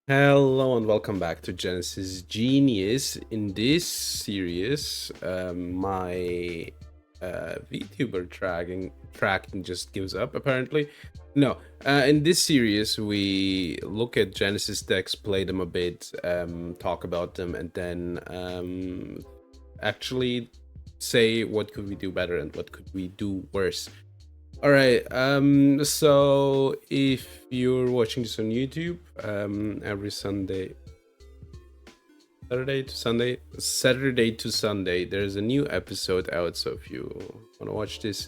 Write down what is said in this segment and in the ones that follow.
Hello and welcome back to Genesis Genius. In this series, my VTuber tracking just gives up apparently. No, in this series we look at Genesis decks, play them a bit, talk about them, and then actually say what could we do better and what could we do worse. All right. So if you're watching this on YouTube, every Saturday to Sunday, there's a new episode out. So if you want to watch this,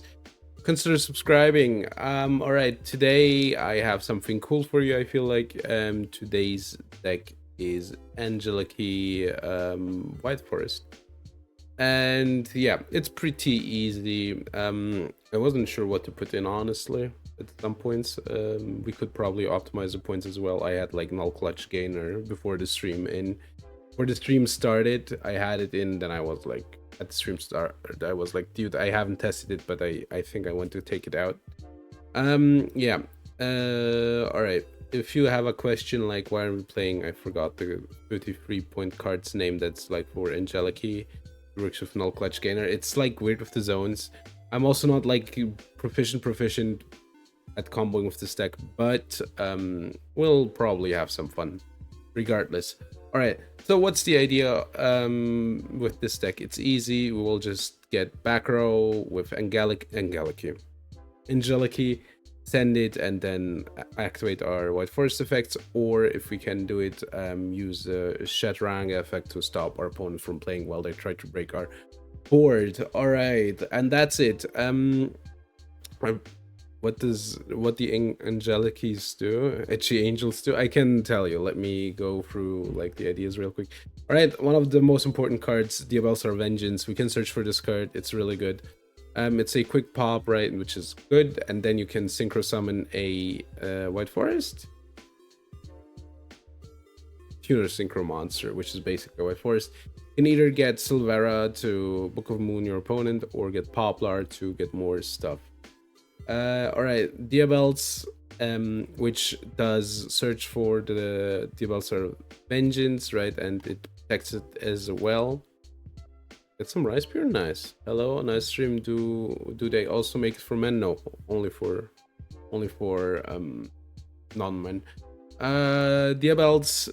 consider subscribing. All right. Today I have something cool for you. I feel like today's deck is Angelechy White Forest. And yeah, it's pretty easy. I wasn't sure what to put in, honestly. At some points, we could probably optimize the points as well. I had like null clutch gainer before the stream in. Before the stream started, I had it in. Then I was like, at the stream start, I was like, dude, I haven't tested it, but I think I want to take it out. Yeah. All right. If you have a question like why are we playing, I forgot the 33-point card's name. That's like for Angelechy. Works with null clutch gainer. It's like weird with the zones. I'm also not like proficient at comboing with this deck, but we'll probably have some fun regardless. All right, so what's the idea with this deck? It's easy. We will just get back row with Angelechy, send it, and then activate our White Forest effects, or if we can do it, use the Shatrang effect to stop our opponent from playing while they try to break our board. All right, and that's it. What the Angelicys do? Etchy Angels do? I can tell you. Let me go through like the ideas real quick. All right, one of the most important cards, Diabell's Vengeance. We can search for this card. It's really good. It's a quick pop, right, which is good, and then you can synchro summon a White Forest tuner synchro monster, which is basically a White Forest. You can either get Silvera to Book of Moon your opponent, or get Poplar to get more stuff. All right, Diabell's, which does search for the Diabell's Vengeance, right, and it protects it as well. Get some rice pure, nice. Hello, nice stream. Do they also make it for men? No, only for non-men. Diabells,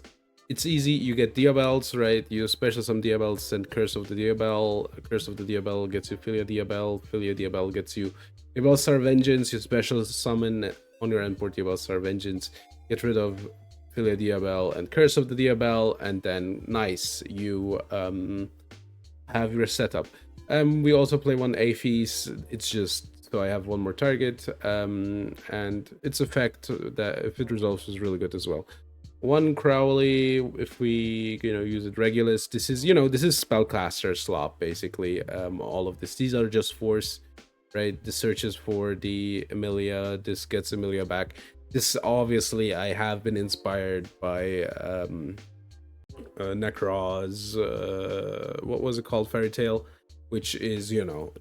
it's easy. You get Diabells, right? You special some Diabells and Curse of the Diabell. Curse of the Diabell gets you Filia Diabell. Filia Diabell gets you Diabell's Star Vengeance. You special summon on your endboard Diabell's Star Vengeance. Get rid of Filia Diabell and Curse of the Diabell, and then nice, you have your setup. We also play one Aphes. It's just so I have one more target, and its effect that if it resolves is really good as well. One Crowley, if we use it Regulus, this is spellcaster slop basically. All of these are just force, right? This searches for the Emilia. This gets Emilia back. This obviously I have been inspired by Necros, what was it called, Fairy Tale, which is you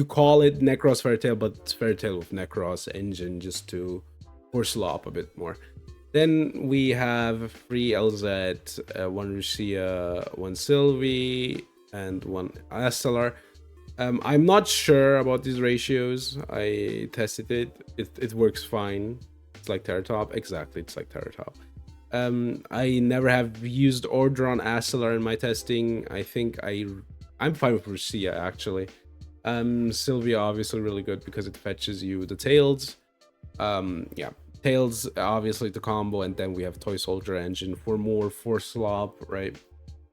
call it Necros Fairy Tale, but it's Fairy Tale with Necros engine, just to force slop a bit more. Then we have 3 LZ, 1 Lucia, 1 Sylvie, and 1 Astellar. I'm not sure about these ratios. I tested it works fine. It's like Terratop. Exactly, it's like Terratop. I never have used or drawn Astellar in my testing. I think I'm fine with Lucia actually. Sylvia obviously really good because it fetches you the tails. Yeah, tails obviously the combo, and then we have Toy Soldier Engine for more force slop, right?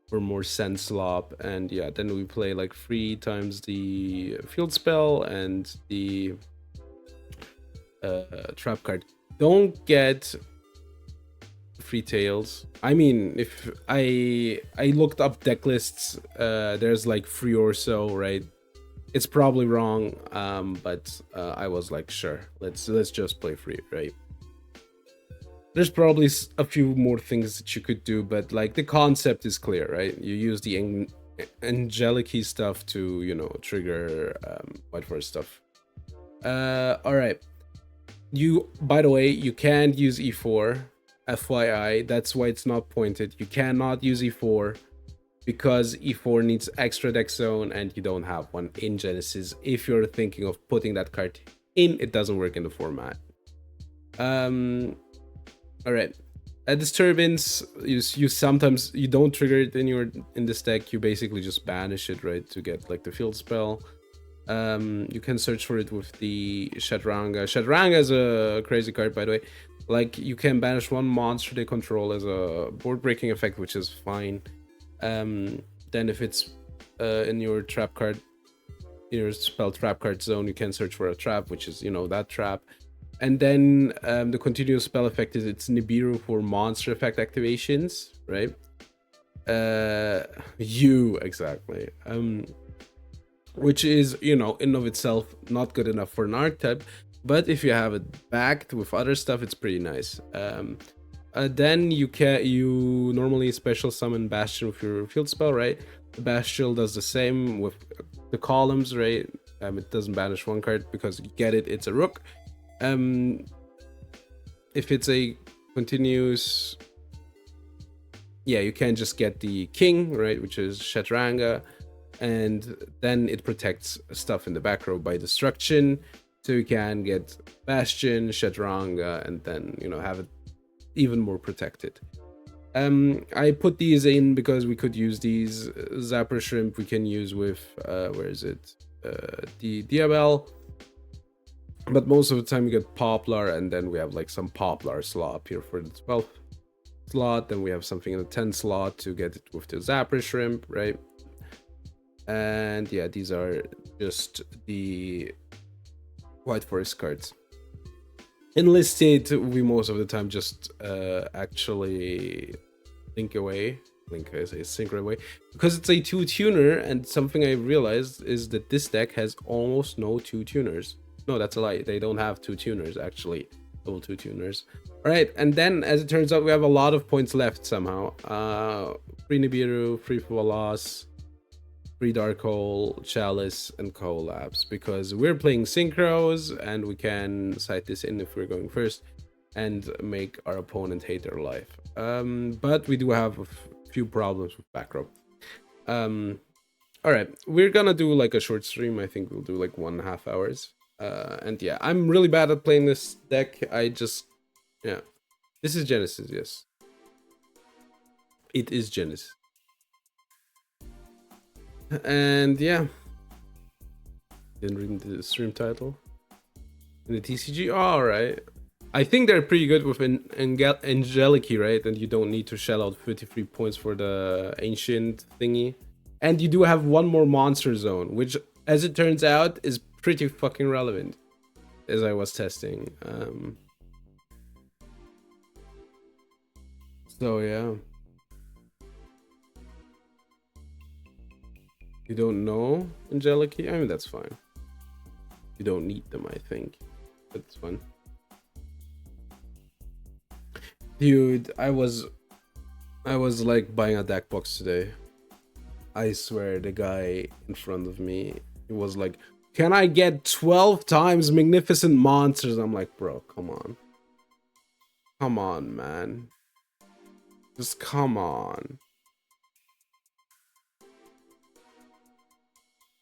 For more sense slop, and yeah, then we play like 3 times the field spell and the trap card. Don't get 3 tails. I mean, if I looked up deck lists, there's like 3 or so, right? It's probably wrong, but I was like, sure, let's just play 3, right? There's probably a few more things that you could do, but like the concept is clear, right? You use the Angelechy stuff to trigger White Forest stuff. All right. By the way, you can't use E4. FYI, that's why it's not pointed. You cannot use E4 because E4 needs extra deck zone and you don't have one in Genesys. If you're thinking of putting that card in, it doesn't work in the format. All right. A disturbance, you sometimes you don't trigger it in this deck. You basically just banish it, right, to get like the field spell. You can search for it with the Shatranga. Shatranga is a crazy card, by the way. Like, you can banish one monster they control as a board breaking effect, which is fine. Then if it's in your trap card, your spell trap card zone, you can search for a trap, which is, you know, that trap. And then the continuous spell effect is it's Nibiru for monster effect activations, right? Exactly. Which is, you know, in of itself not good enough for an archetype, but if you have it backed with other stuff, it's pretty nice. Then you normally special summon Bastion with your field spell, right? The Bastion does the same with the columns, right? It doesn't banish one card because you get it, it's a rook. If it's a continuous, yeah, you can just get the king, right, which is Shatranga, and then it protects stuff in the back row by destruction, so you can get Bastion, Shatranga, and then, you know, have it even more protected. I put these in because we could use these. Zapper Shrimp we can use with where is it, the Diabel, but most of the time we get Poplar, and then we have like some Poplar slot up here for the 12th slot. Then we have something in the 10th slot to get it with the Zapper Shrimp, right? And yeah, these are just the White Forest cards. Enlisted, we most of the time just actually sync away, because it's a 2-tuner, and something I realized is that this deck has almost no 2-tuners. No, that's a lie. They don't have 2-tuners, actually. Double 2-tuners. All right, and then as it turns out, we have a lot of points left somehow. Free Nibiru, free Valas, free Dark Hole, Chalice, and Collapse, because we're playing Synchros, and we can cite this in if we're going first and make our opponent hate their life. But we do have a few problems with back row. All right, we're gonna do like a short stream. I think we'll do like 1.5 hours. And yeah, I'm really bad at playing this deck. Yeah, this is Genesys. Yes, it is Genesys. And yeah, didn't read the stream title in the TCG. All right, I think they're pretty good with Angelechy, right? And you don't need to shell out 53 points for the ancient thingy. And you do have one more monster zone, which, as it turns out, is pretty fucking relevant, as I was testing. So yeah. You don't know Angelechy? I mean, that's fine. You don't need them, I think. That's fine. Dude, I was like buying a deck box today. I swear, the guy in front of me, it was like, can I get 12 times Magnificent Monsters? I'm like, bro, come on. Come on, man. Just come on.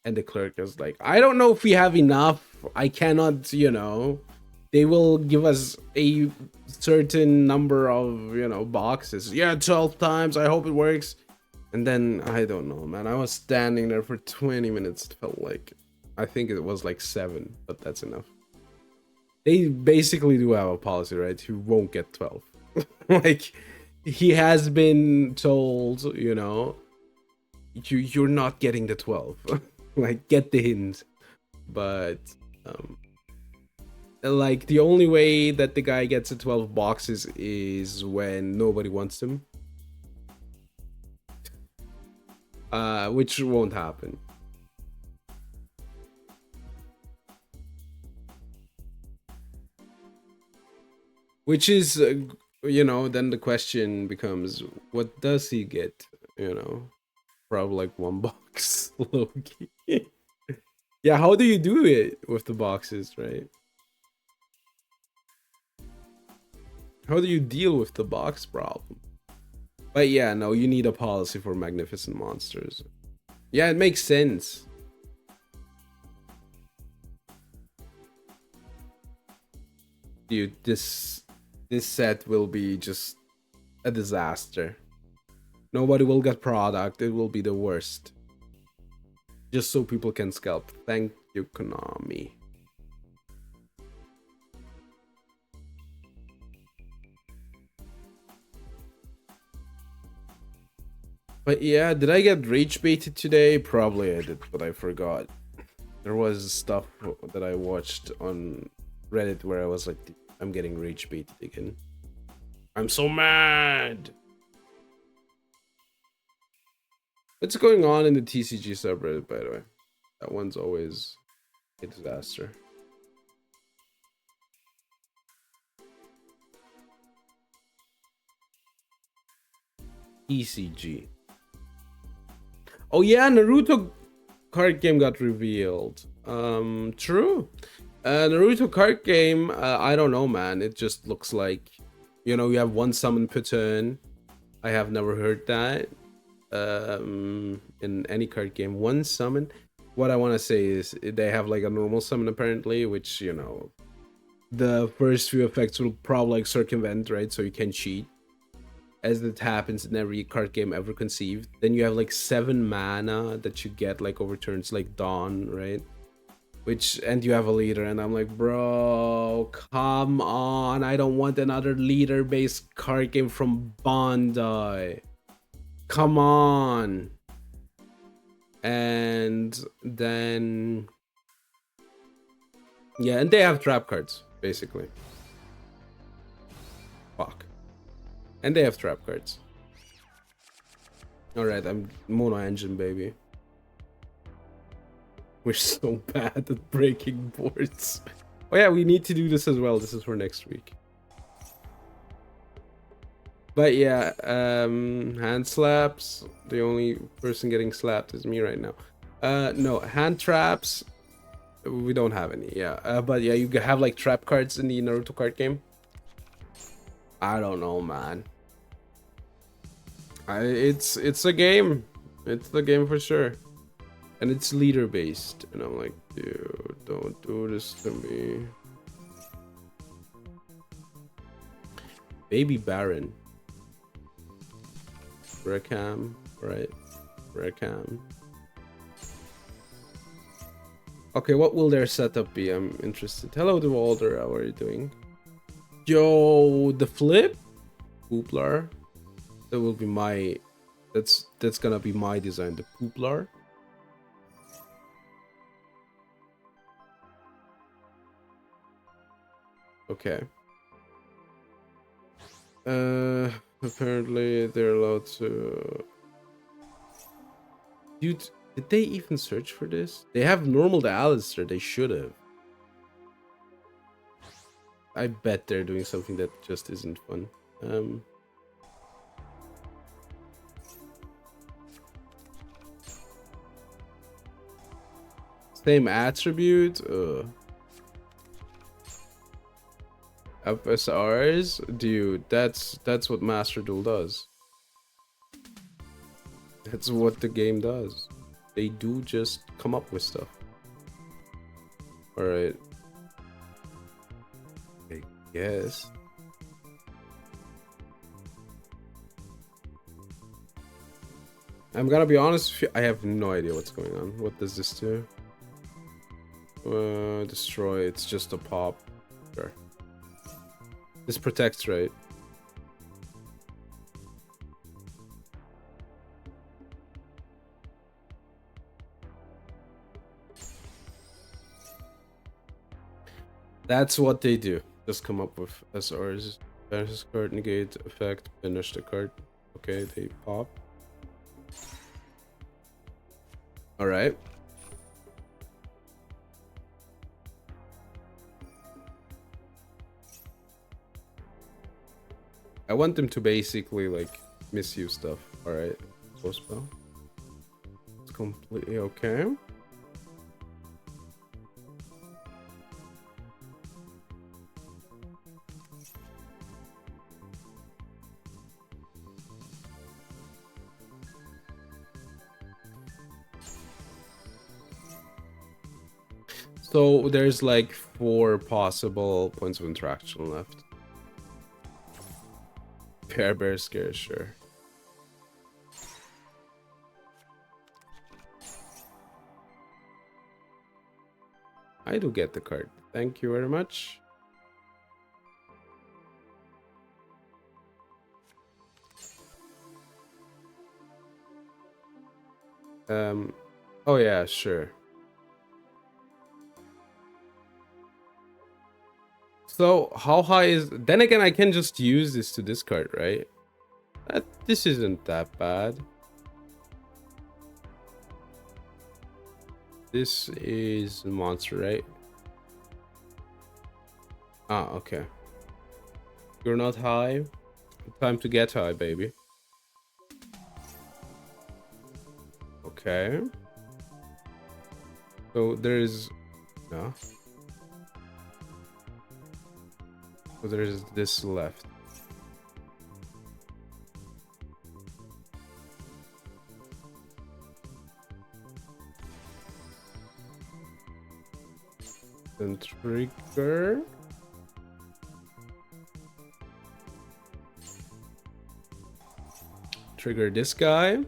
And the clerk is like, I don't know if we have enough. I cannot, you know, they will give us a certain number of, you know, boxes. Yeah, 12 times. I hope it works. And then, I don't know, man. I was standing there for 20 minutes. It felt like, I think it was like 7, but that's enough. They basically do have a policy, right? You won't get 12. Like, he has been told, you know, you're not getting the 12. Like, get the hint. But like, the only way that the guy gets the 12 boxes is when nobody wants them, which won't happen. Which is you know, then the question becomes, what does he get? You know, probably like 1 box. Low-key. Yeah, how do you do it with the boxes, right? How do you deal with the box problem? But yeah, no, you need a policy for magnificent monsters. Yeah, it makes sense. Dude, this set will be just a disaster. Nobody will get product. It will be the worst. Just so people can scalp. Thank you, Konami. But yeah, did I get rage baited today? Probably I did, but I forgot. There was stuff that I watched on Reddit where I was like, I'm getting rage baited again. I'm so mad. What's going on in the TCG subreddit, by the way? That one's always a disaster. TCG. Oh yeah, Naruto card game got revealed. True. Naruto card game, I don't know, man. It just looks like, you know, you have one summon per turn. I have never heard that in any card game. One summon. What I want to say is they have like a normal summon apparently, which, you know, the first few effects will probably like circumvent, right? So you can cheat, as it happens in every card game ever conceived. Then you have like 7 mana that you get like over turns, like Dawn, right? Which, and you have a leader, and I'm like, bro, come on, I don't want another leader based card game from Bandai. Come on. And then yeah, and they have trap cards basically. Fuck. And they have trap cards. Alright, I'm Mono Engine, baby. We're so bad at breaking boards. Oh yeah, we need to do this as well. This is for next week. But yeah, hand slaps. The only person getting slapped is me right now. No, hand traps. We don't have any, yeah. But yeah, you have like trap cards in the Naruto card game. I don't know, man. It's a game. It's the game for sure. And it's leader based. And I'm like, dude, don't do this to me. Baby Baron. Breckham, right? Breckham. Okay, what will their setup be? I'm interested. Hello, DeWalder. How are you doing? Yo, the flip? Pooplar. That will be my... That's gonna be my design. The Pooplar. Okay. Apparently they're allowed to... Dude, did they even search for this? They have normal to Alistair. They should have. I bet they're doing something that just isn't fun. Same attribute. FSRs, dude. That's what Master Duel does. That's what the game does. They do just come up with stuff. All right. I guess. I'm gonna be honest with you, I have no idea what's going on. What does this do? Destroy. It's just a pop. Sure. This protects, right? That's what they do. Just come up with SRs. Banish card, negate, effect, finish the card. Okay, they pop. Alright. I want them to basically like misuse stuff. Alright. So spell. It's completely okay. So there's like 4 possible points of interaction left. Pair Bear Scare, sure. I do get the card. Thank you very much. Oh yeah, sure. So how high is... Then again, I can just use this to discard, right? This isn't that bad. This is a monster, right? Ah, okay. You're not high. Time to get high, baby. Okay. So there's... No. So there's this left. Then trigger. Trigger this guy.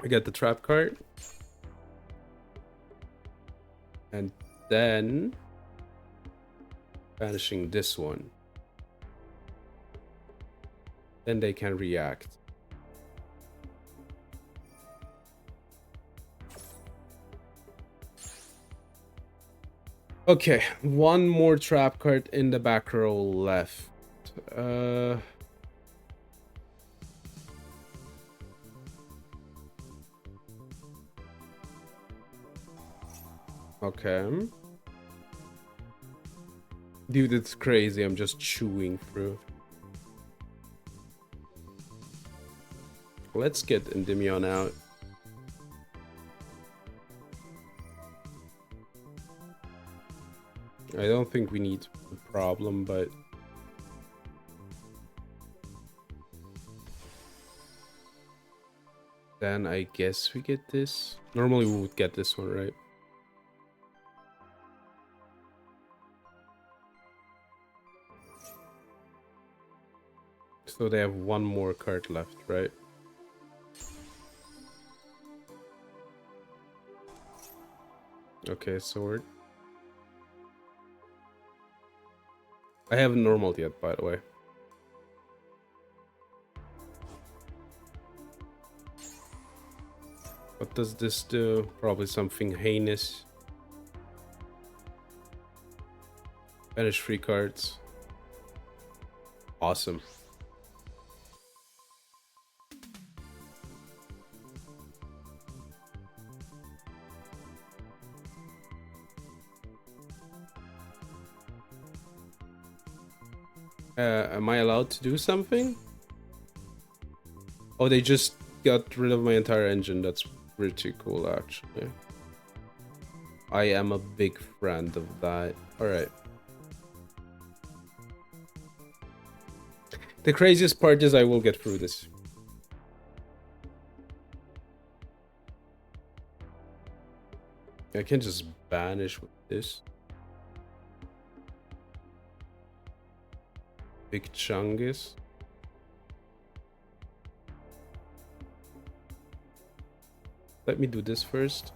I get the trap card. And then banishing this one. Then they can react. Okay, one more trap card in the back row left. Okay. Dude, it's crazy. I'm just chewing through. Let's get Endymion out. I don't think we need a problem, but... Then I guess we get this. Normally we would get this one, right? So they have one more card left, right? Okay, sword. I haven't normaled yet, by the way. What does this do? Probably something heinous. Banish 3 cards. Awesome. Am I allowed to do something? Oh, they just got rid of my entire engine. That's pretty cool, actually. I am a big friend of that. Alright. The craziest part is I will get through this. I can just banish with this. Big Chungus. Let me do this first.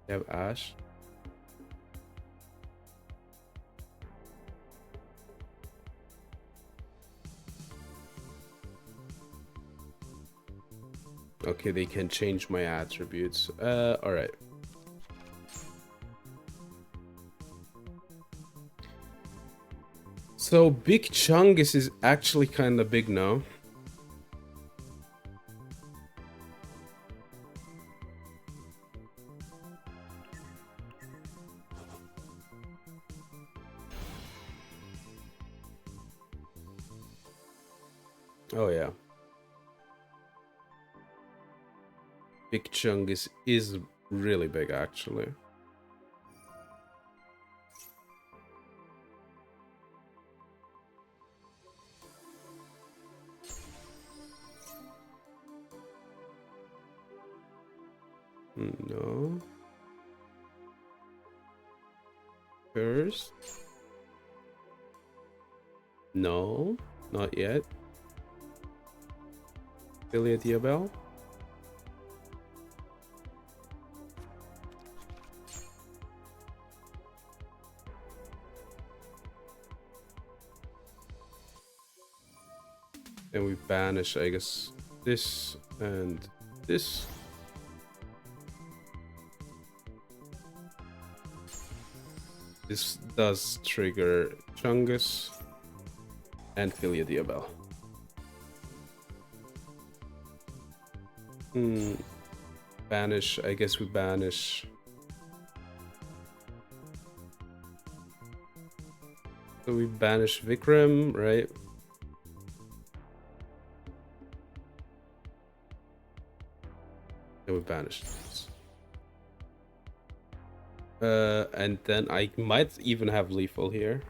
I have Ash. Okay, they can change my attributes. Alright. So Big Chungus is actually kind of big now. Oh yeah. Big Chungus is really big, actually. No. first. No, not yet. Affiliate Diabel. And we banish, I guess, this and this. This does trigger Chungus and Filia Diabel. Banish, I guess we banish. So we banish Vikram, right? And we banish this. And then I might even have lethal here.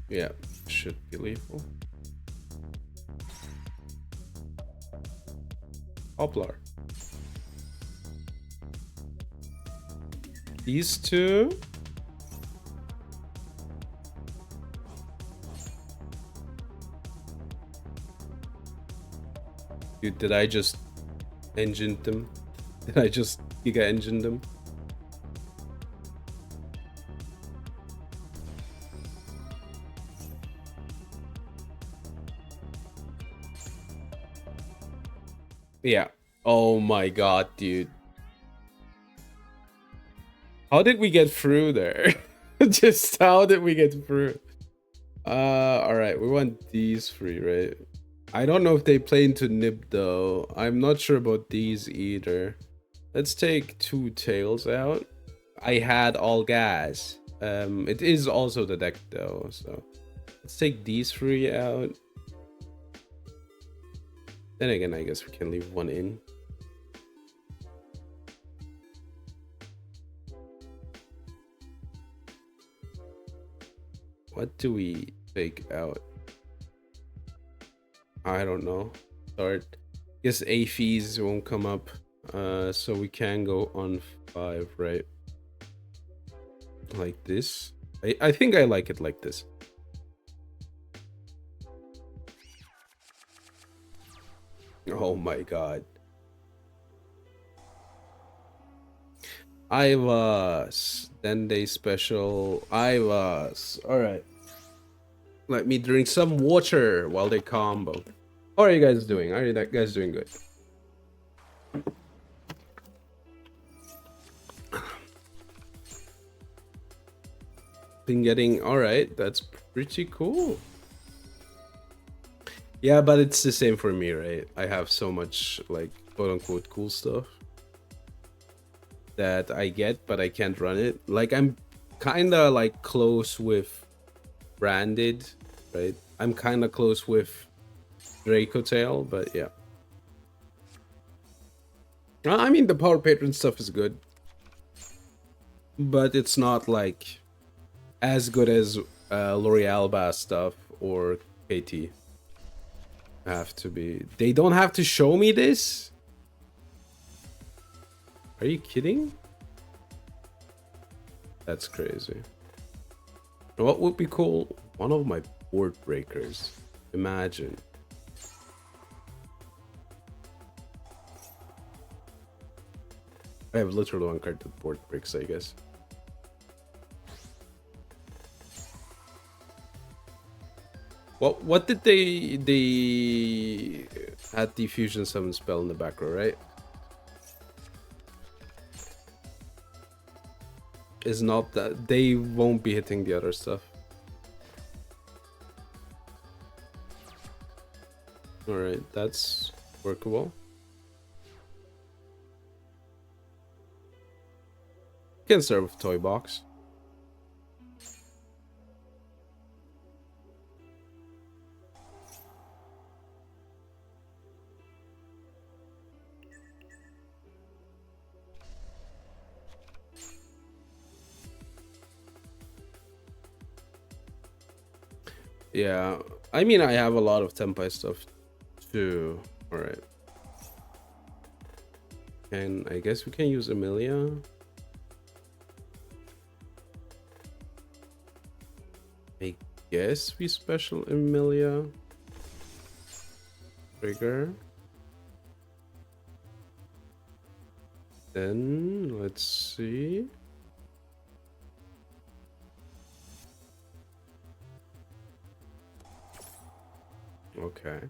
Yeah, should be lethal. Poplar. These two. Dude, did I just engine them? Did I just giga engine them? Yeah. Oh my god, dude. How did we get through there? Just how did we get through? Alright, we want these three, right? I don't know if they play into Nib though. I'm not sure about these either. Let's take two tails out. I had all gas. It is also the deck though, so let's take these three out. Then again, I guess we can leave one in. What do we take out? I don't know. Start. Guess A fees won't come up. So we can go on 5, right? Like this. I think I like it like this. Oh my god. I was. Then they special. I was. Alright. Let me drink some water while they combo. How are you guys doing? Are you guys doing good? Been getting alright. That's pretty cool. Yeah, but it's the same for me, right? I have so much like quote unquote cool stuff that I get, but I can't run it. Like I'm kinda like close with Branded, right? I'm kinda close with Draco Tail, but yeah. I mean the Power Patron stuff is good. But it's not like as good as L'Oreal Bass stuff or KT. Have to be. They don't have to show me this? Are you kidding? That's crazy. What would be cool? One of my board breakers. Imagine. I have literally one card that board breaks, I guess. What did they had the Fusion Summon spell in the back row, right? Is not that they won't be hitting the other stuff. Alright, that's workable. Can start with Toy Box. Yeah, I mean, I have a lot of Tempai stuff too. All right, and I guess we can use Amelia. I guess we special Amelia. Trigger. Then let's see. Okay.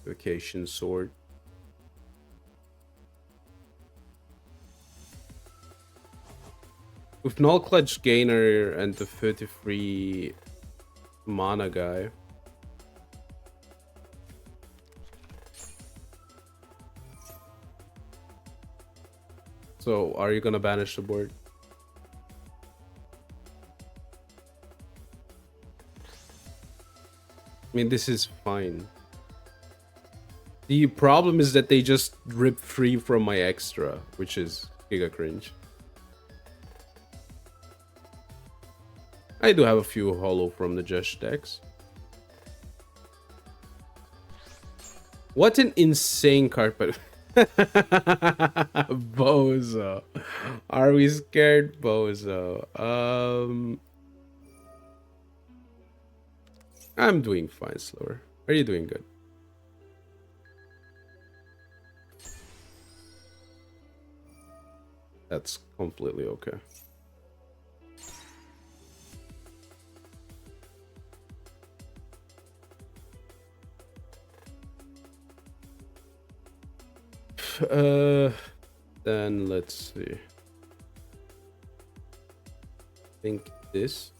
Vacation sword. With Null Clutch Gainer and the 33 mana guy. So, are you gonna banish the board? I mean, this is fine. The problem is that they just rip free from my extra, which is giga cringe. I do have a few hollow from the Jesh decks. What an insane card, but Bozo. Are we scared, Bozo? I'm doing fine, Slower. Are you doing good? That's completely okay. Then let's see. I think this.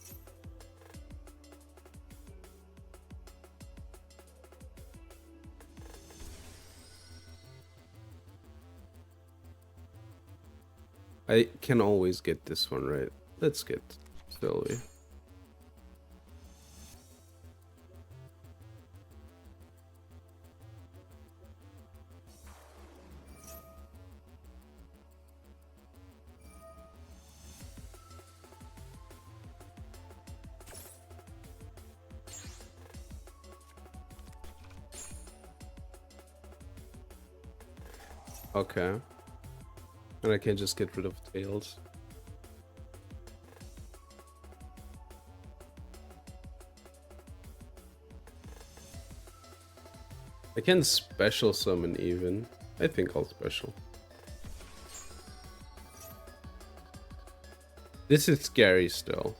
I can always get this one right. Let's get Sylvie. Okay. And I can just get rid of tails. I can special summon even. I think I'll special. This is scary still.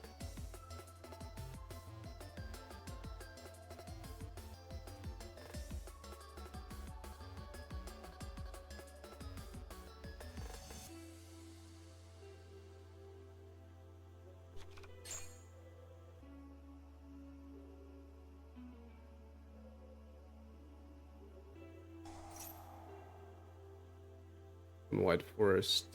White Forest.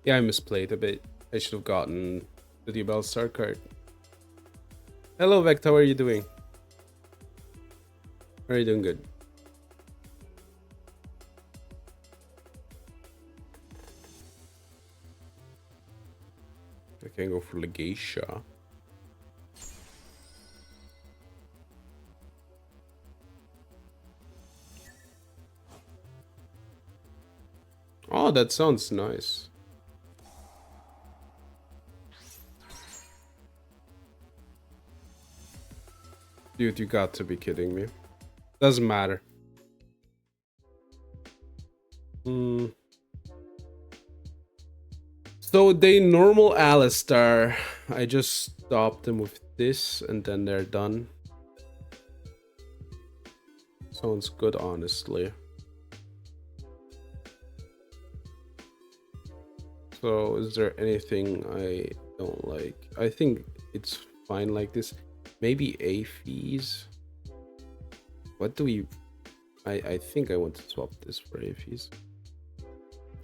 Yeah, I misplayed a bit. I should have gotten the Debel Star card. Hello, Vect. How are you doing? Are you doing good? I can go for Legacia. Oh, that sounds nice. Dude, you got to be kidding me. Doesn't matter. So they normal Alistar. I just stopped them with this and then they're done. Sounds good, honestly. So is there anything I don't like? I think it's fine like this. Maybe Aphies. What do we... I think I want to swap this for Aphies.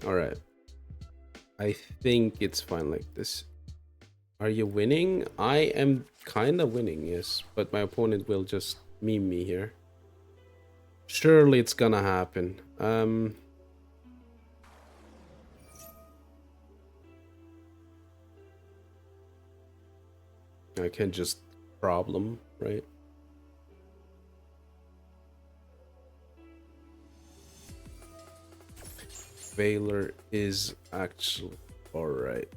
Alright. I think it's fine like this. Are you winning? I am kind of winning, yes. But my opponent will just meme me here. Surely it's gonna happen. I can just problem, right? Veiler is actually alright.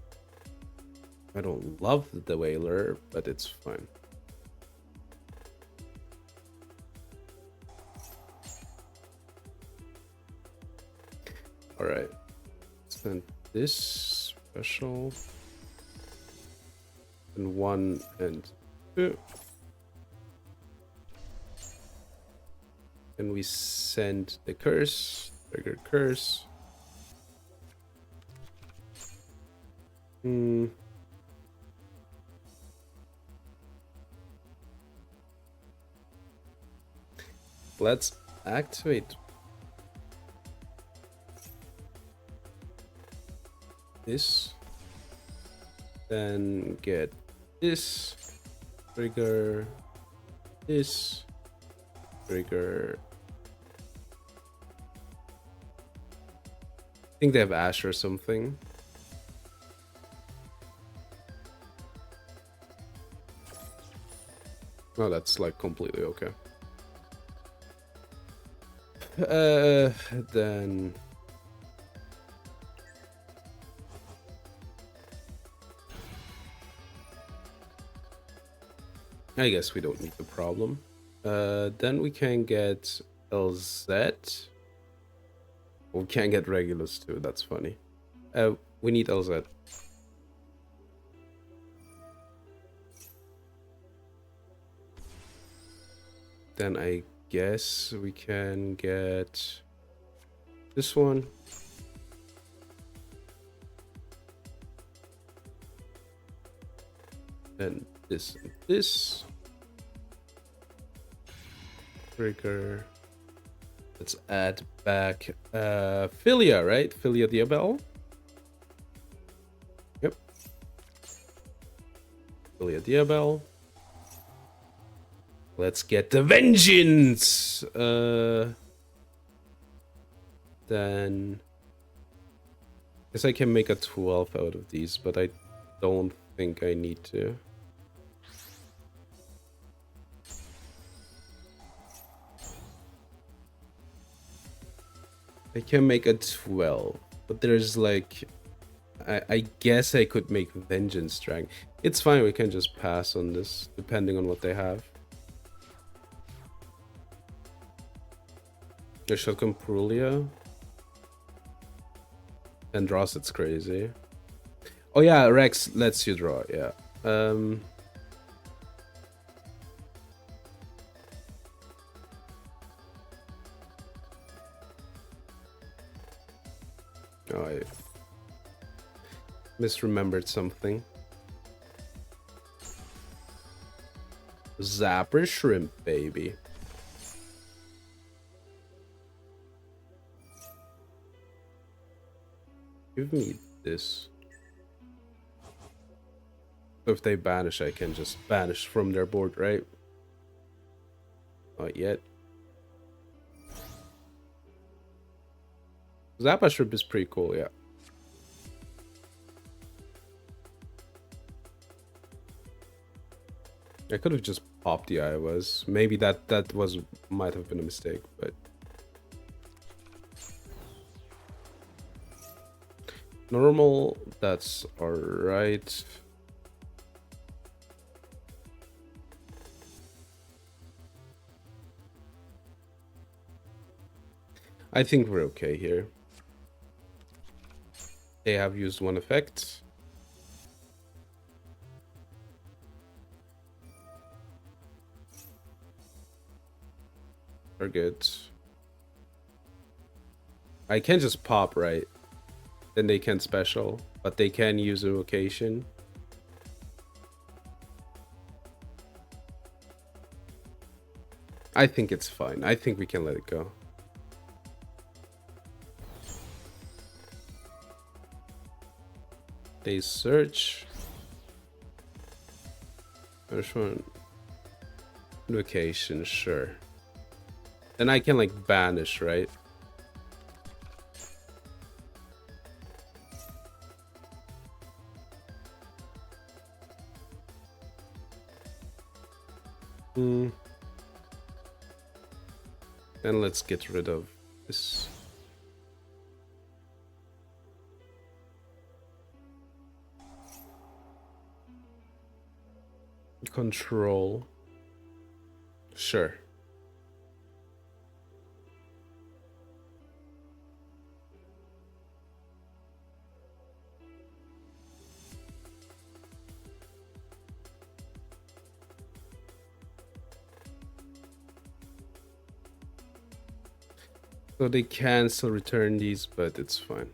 I don't love the Whaler, but it's fine. Alright. Spend this special. And 1 and 2. And we send the curse. Trigger curse. Let's activate this. Then get this. Trigger this. Trigger. I think they have Ash or something. Oh, that's like completely okay. Then I guess we don't need the problem. Then we can get LZ. We can get Regulus too, that's funny. We need LZ. Then I guess we can get this one. Then this and this. Trigger. Let's add back Philia, right? Philia Diabel. Yep. Philia Diabel. Let's get the vengeance. Then I guess I can make a 12 out of these, but I don't think I need to. I can make a 12, but there's like I guess I could make Vengeance Dragon. It's fine, we can just pass on this, depending on what they have. I shotgun Prulia. And draws, it's crazy. Oh yeah, Rex lets you draw, yeah. Oh, I misremembered something. Zapper Shrimp, baby. Give me this. So if they banish, I can just banish from their board, right? Not yet. Zappa Shrimp is pretty cool, yeah. I could have just popped the Iowas. Maybe that might have been a mistake, but normal, that's alright. I think we're okay here. They have used one effect. Are good. I can just pop, right? Then they can special, but they can use a vocation. I think it's fine. I think we can let it go. They search. First one. Vacation, sure. Then I can like banish, right? Then let's get rid of this. Control. Sure. So they can still return these, but it's fine.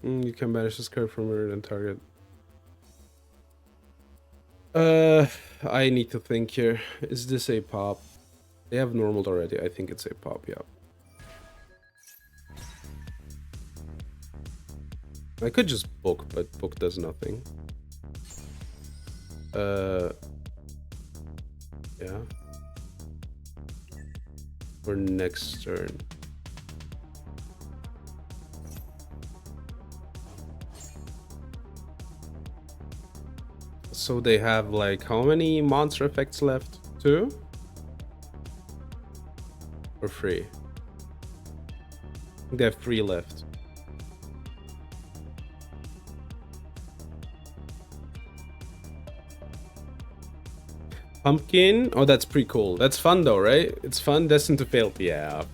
You can banish this card from where and target. I need to think here. Is this a pop? They have normal already. I think it's a pop, yeah. I could just book, but book does nothing. Yeah. For next turn. So they have like how many monster effects left? 2? Or 3? I think they have 3 left. Pumpkin? Oh, that's pretty cool. That's fun though, right? It's fun. Destined to fail. Yeah.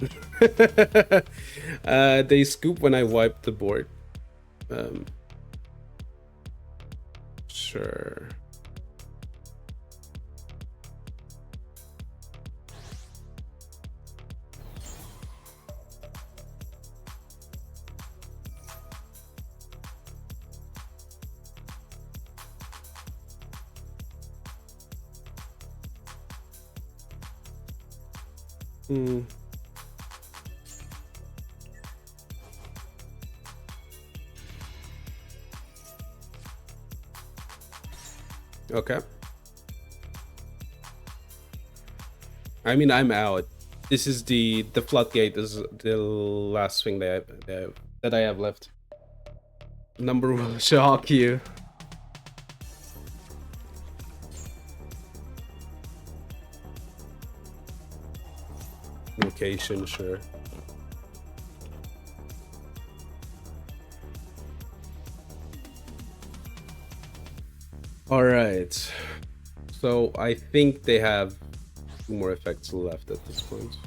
They scoop when I wipe the board. Sure. Okay. I mean, I'm out. This is the floodgate is the last thing that I have left. Number will shock you. Location, sure. All right. So I think they have 2 more effects left at this point.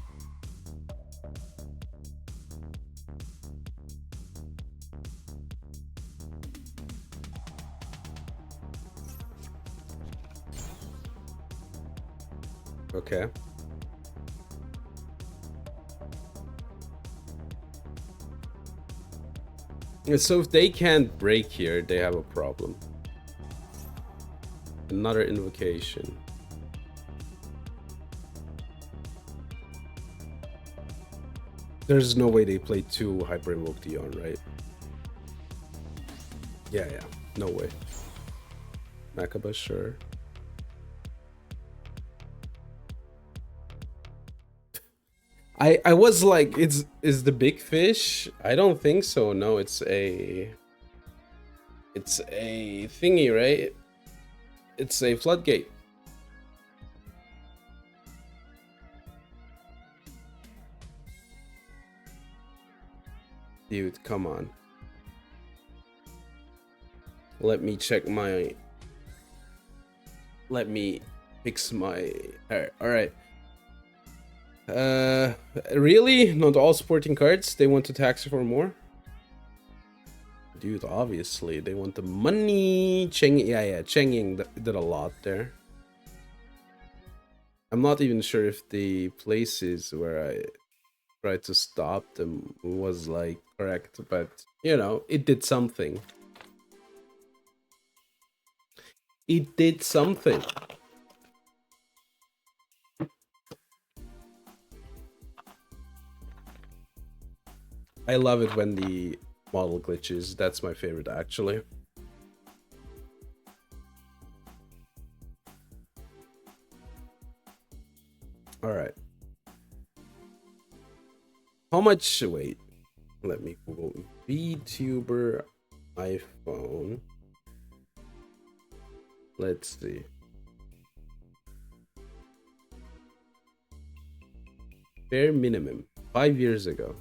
Okay. So if they can't break here, they have a problem. Another invocation. There's no way they play 2 Hyper Invoke Dion, right? Yeah, no way. Makaba, sure. I was like, is the big fish? I don't think so. No, it's a thingy, right? It's a floodgate. Dude, come on. Let me check my... Let me fix my hair. Alright. Really? Not all sporting cards? They want to tax for more? Dude, obviously. They want the money. Cheng Ying did a lot there. I'm not even sure if the places where I tried to stop them was like correct, but you know, it did something. It did something. I love it when the model glitches. That's my favorite, actually. All right. How much? Wait, let me Google VTuber iPhone. Let's see. Bare minimum 5 years ago.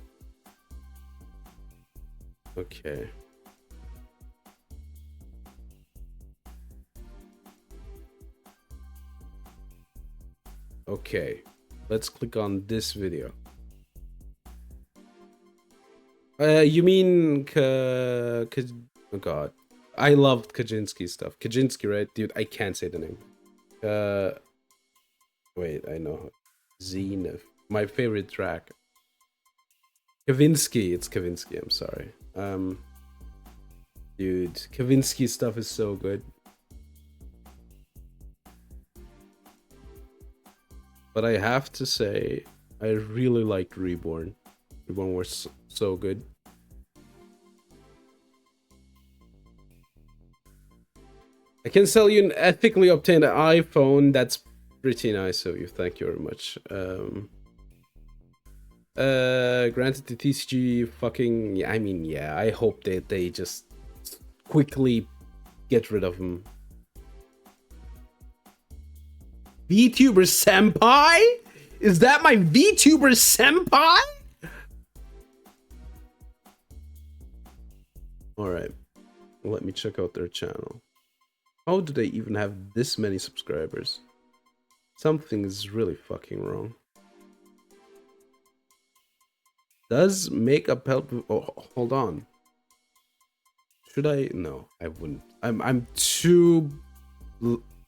Okay. Okay, let's click on this video. You mean oh god, I loved Kaczynski stuff. Kaczynski, right, dude? I can't say the name. Wait, I know. Zenith, my favorite track. Kavinsky, it's Kavinsky. I'm sorry. Dude, Kavinsky stuff is so good. But I have to say, I really liked Reborn. Reborn was so good. I can sell you an ethically obtained iPhone. That's pretty nice of you. Thank you very much. Granted, the TCG fucking... Yeah, I mean, yeah, I hope that they just quickly get rid of him. VTuber senpai? Is that my VTuber senpai? Alright, let me check out their channel. How do they even have this many subscribers? Something is really fucking wrong. Does makeup help? Oh, hold on. Should I? No, I wouldn't.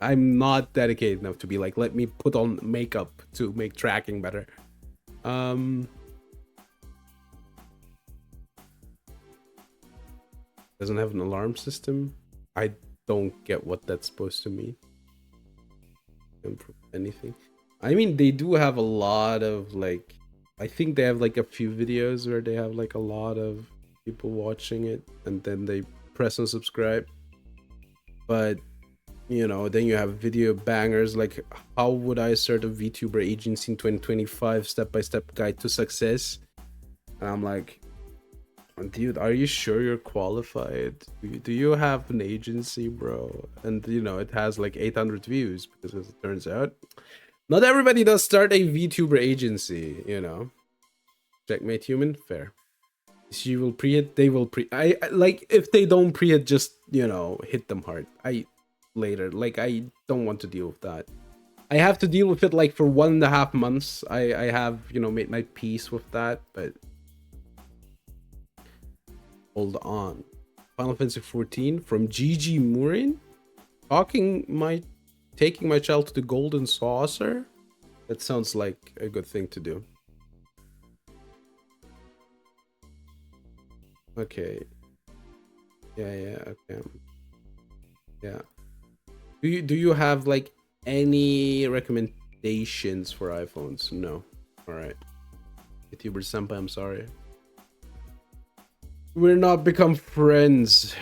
I'm not dedicated enough to be like, let me put on makeup to make tracking better. Doesn't have an alarm system. I don't get what that's supposed to mean. Improve anything. I mean, they do have a lot of like, I think they have like a few videos where they have like a lot of people watching it and then they press on subscribe. But you know, then you have video bangers like how would I start a VTuber agency in 2025, step-by-step guide to success. And I'm like, dude, are you sure you're qualified? Do you have an agency, bro? And you know, it has like 800 views because as it turns out, not everybody does start a VTuber agency, you know. Checkmate human, fair. She will pre-hit, they will I like, if they don't pre-hit, just, you know, hit them hard. Later, like, I don't want to deal with that. I have to deal with it like for 1.5 months. I have, you know, made my peace with that, but hold on. Final Fantasy 14 from GG Murin, taking my child to the golden saucer. That sounds like a good thing to do. Okay. Yeah, okay. Yeah. Do you have like any recommendations for iPhones? No. All right. VTuber senpai, I'm sorry. We're not become friends.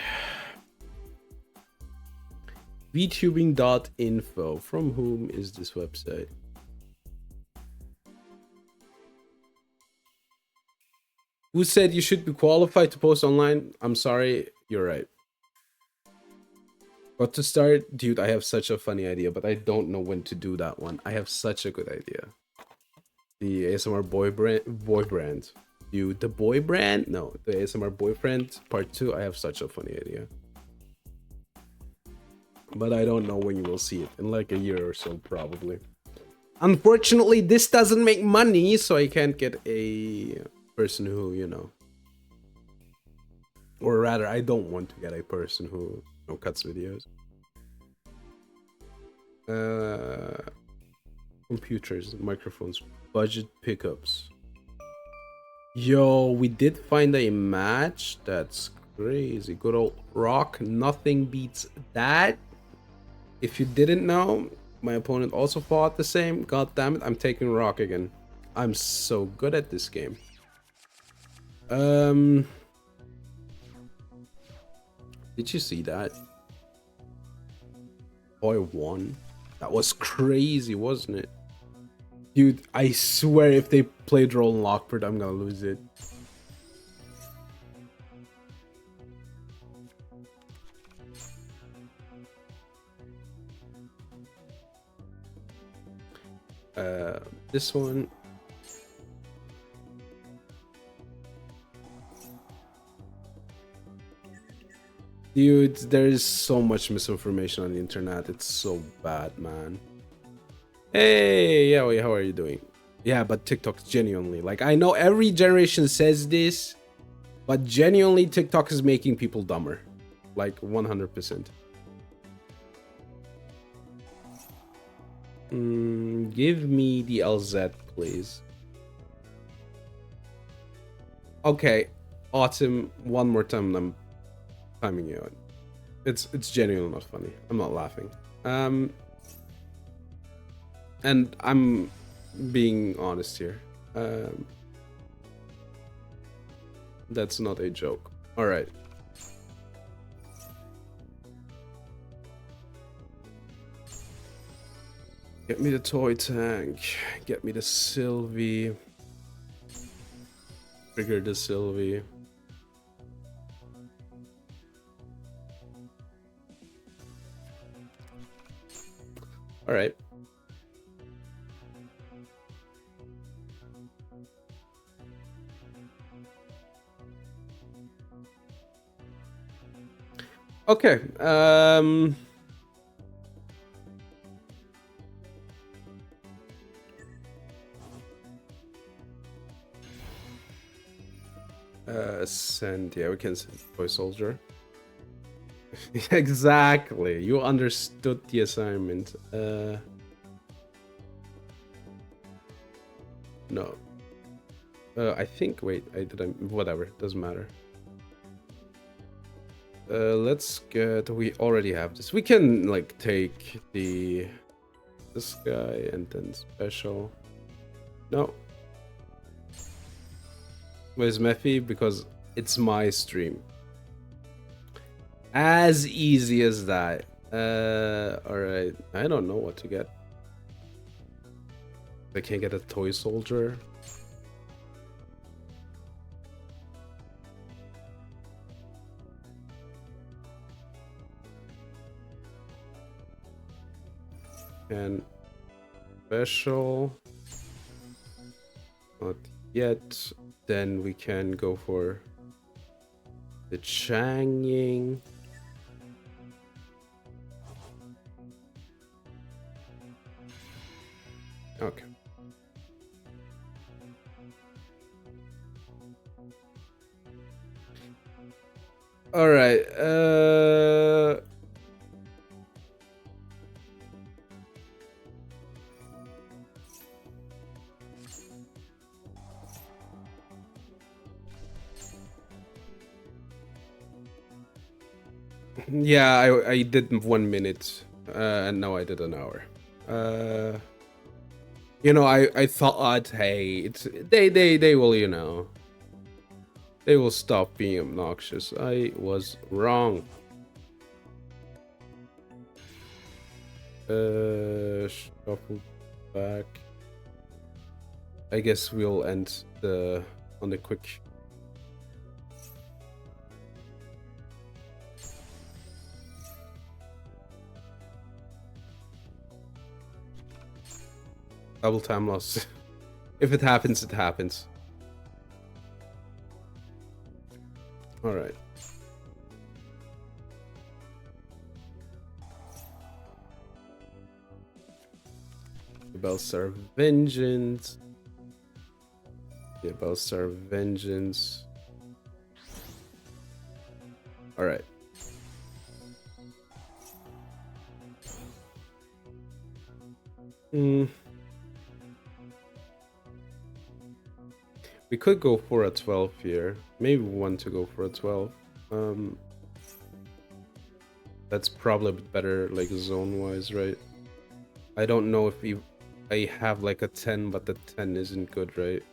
VTubing.info. From whom is this website? Who said you should be qualified to post online? I'm sorry, you're right. But to start, dude, I have such a funny idea, but I don't know when to do that one. I have such a good idea. The ASMR boy brand. Dude, the boy brand? No, the ASMR boyfriend part 2. I have such a funny idea. But I don't know when you will see it. In like a year or so, probably. Unfortunately, this doesn't make money, so I can't get a person who, you know. Or rather, I don't want to get a person who cuts videos. Computers, microphones, budget pickups. Yo, we did find a match. That's crazy. Good old Rock. Nothing beats that. If you didn't know, my opponent also fought the same. God damn it, I'm taking Rock again. I'm so good at this game. Did you see that? Boy won. That was crazy, wasn't it? Dude, I swear if they played Roland Lockford, I'm gonna lose it. This one. Dude, there is so much misinformation on the internet. It's so bad, man. Hey, yeah, wait, how are you doing? Yeah, but TikTok's genuinely, like, I know every generation says this, but genuinely TikTok is making people dumber. Like, 100%. Give me the LZ, please. Okay, Autumn, one more time, I'm timing you out. It's genuinely not funny. I'm not laughing. And I'm being honest here. That's not a joke. All right. Get me the toy tank. Get me the Sylvie. Trigger the Sylvie. All right. Okay. Send. Yeah, we can send Toy Soldier. Exactly. You understood the assignment. No. I think. Wait. I didn't. Whatever. Doesn't matter. Let's get. We already have this. We can like take this guy and then special. No. Where's Mephi? Because it's my stream. As easy as that. Alright. I don't know what to get. I can't get a toy soldier. And special. Not yet. Then we can go for the Changying. Okay. All right. Yeah, I did 1 minute, and now I did an hour. You know, I thought, hey, it's they will, you know, they will stop being obnoxious. I was wrong. Shuffle back. I guess we'll end on the quick. Double time loss. If it happens, it happens. All right. Belstar Vengeance. Yeah, Belstar Vengeance. All right. We could go for a 12 here. Maybe we want to go for a 12. That's probably a bit better, like zone-wise, right? I don't know if I have like a 10, but the 10 isn't good, right?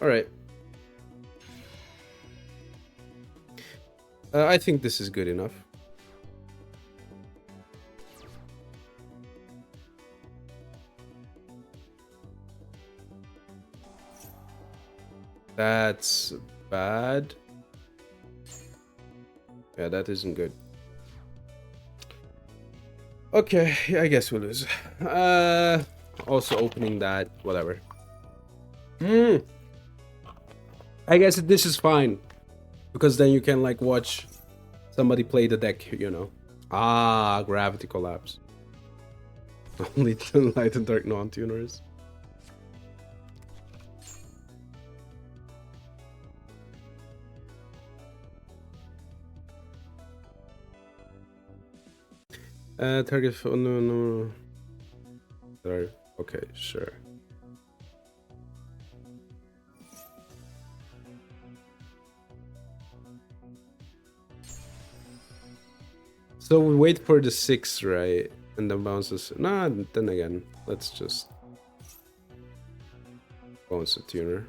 All right. I think this is good enough. That's bad. Yeah, that isn't good. Okay, yeah, I guess we'll lose. Also opening that, whatever. I guess this is fine. Because then you can, like, watch somebody play the deck, you know. Ah, Gravity Collapse. Only Light and Dark non-tuners. Target. Oh, no. Sorry. Okay, sure. So we wait for the 6, right? And then bounces. Nah, then again, let's just bounce a tuner.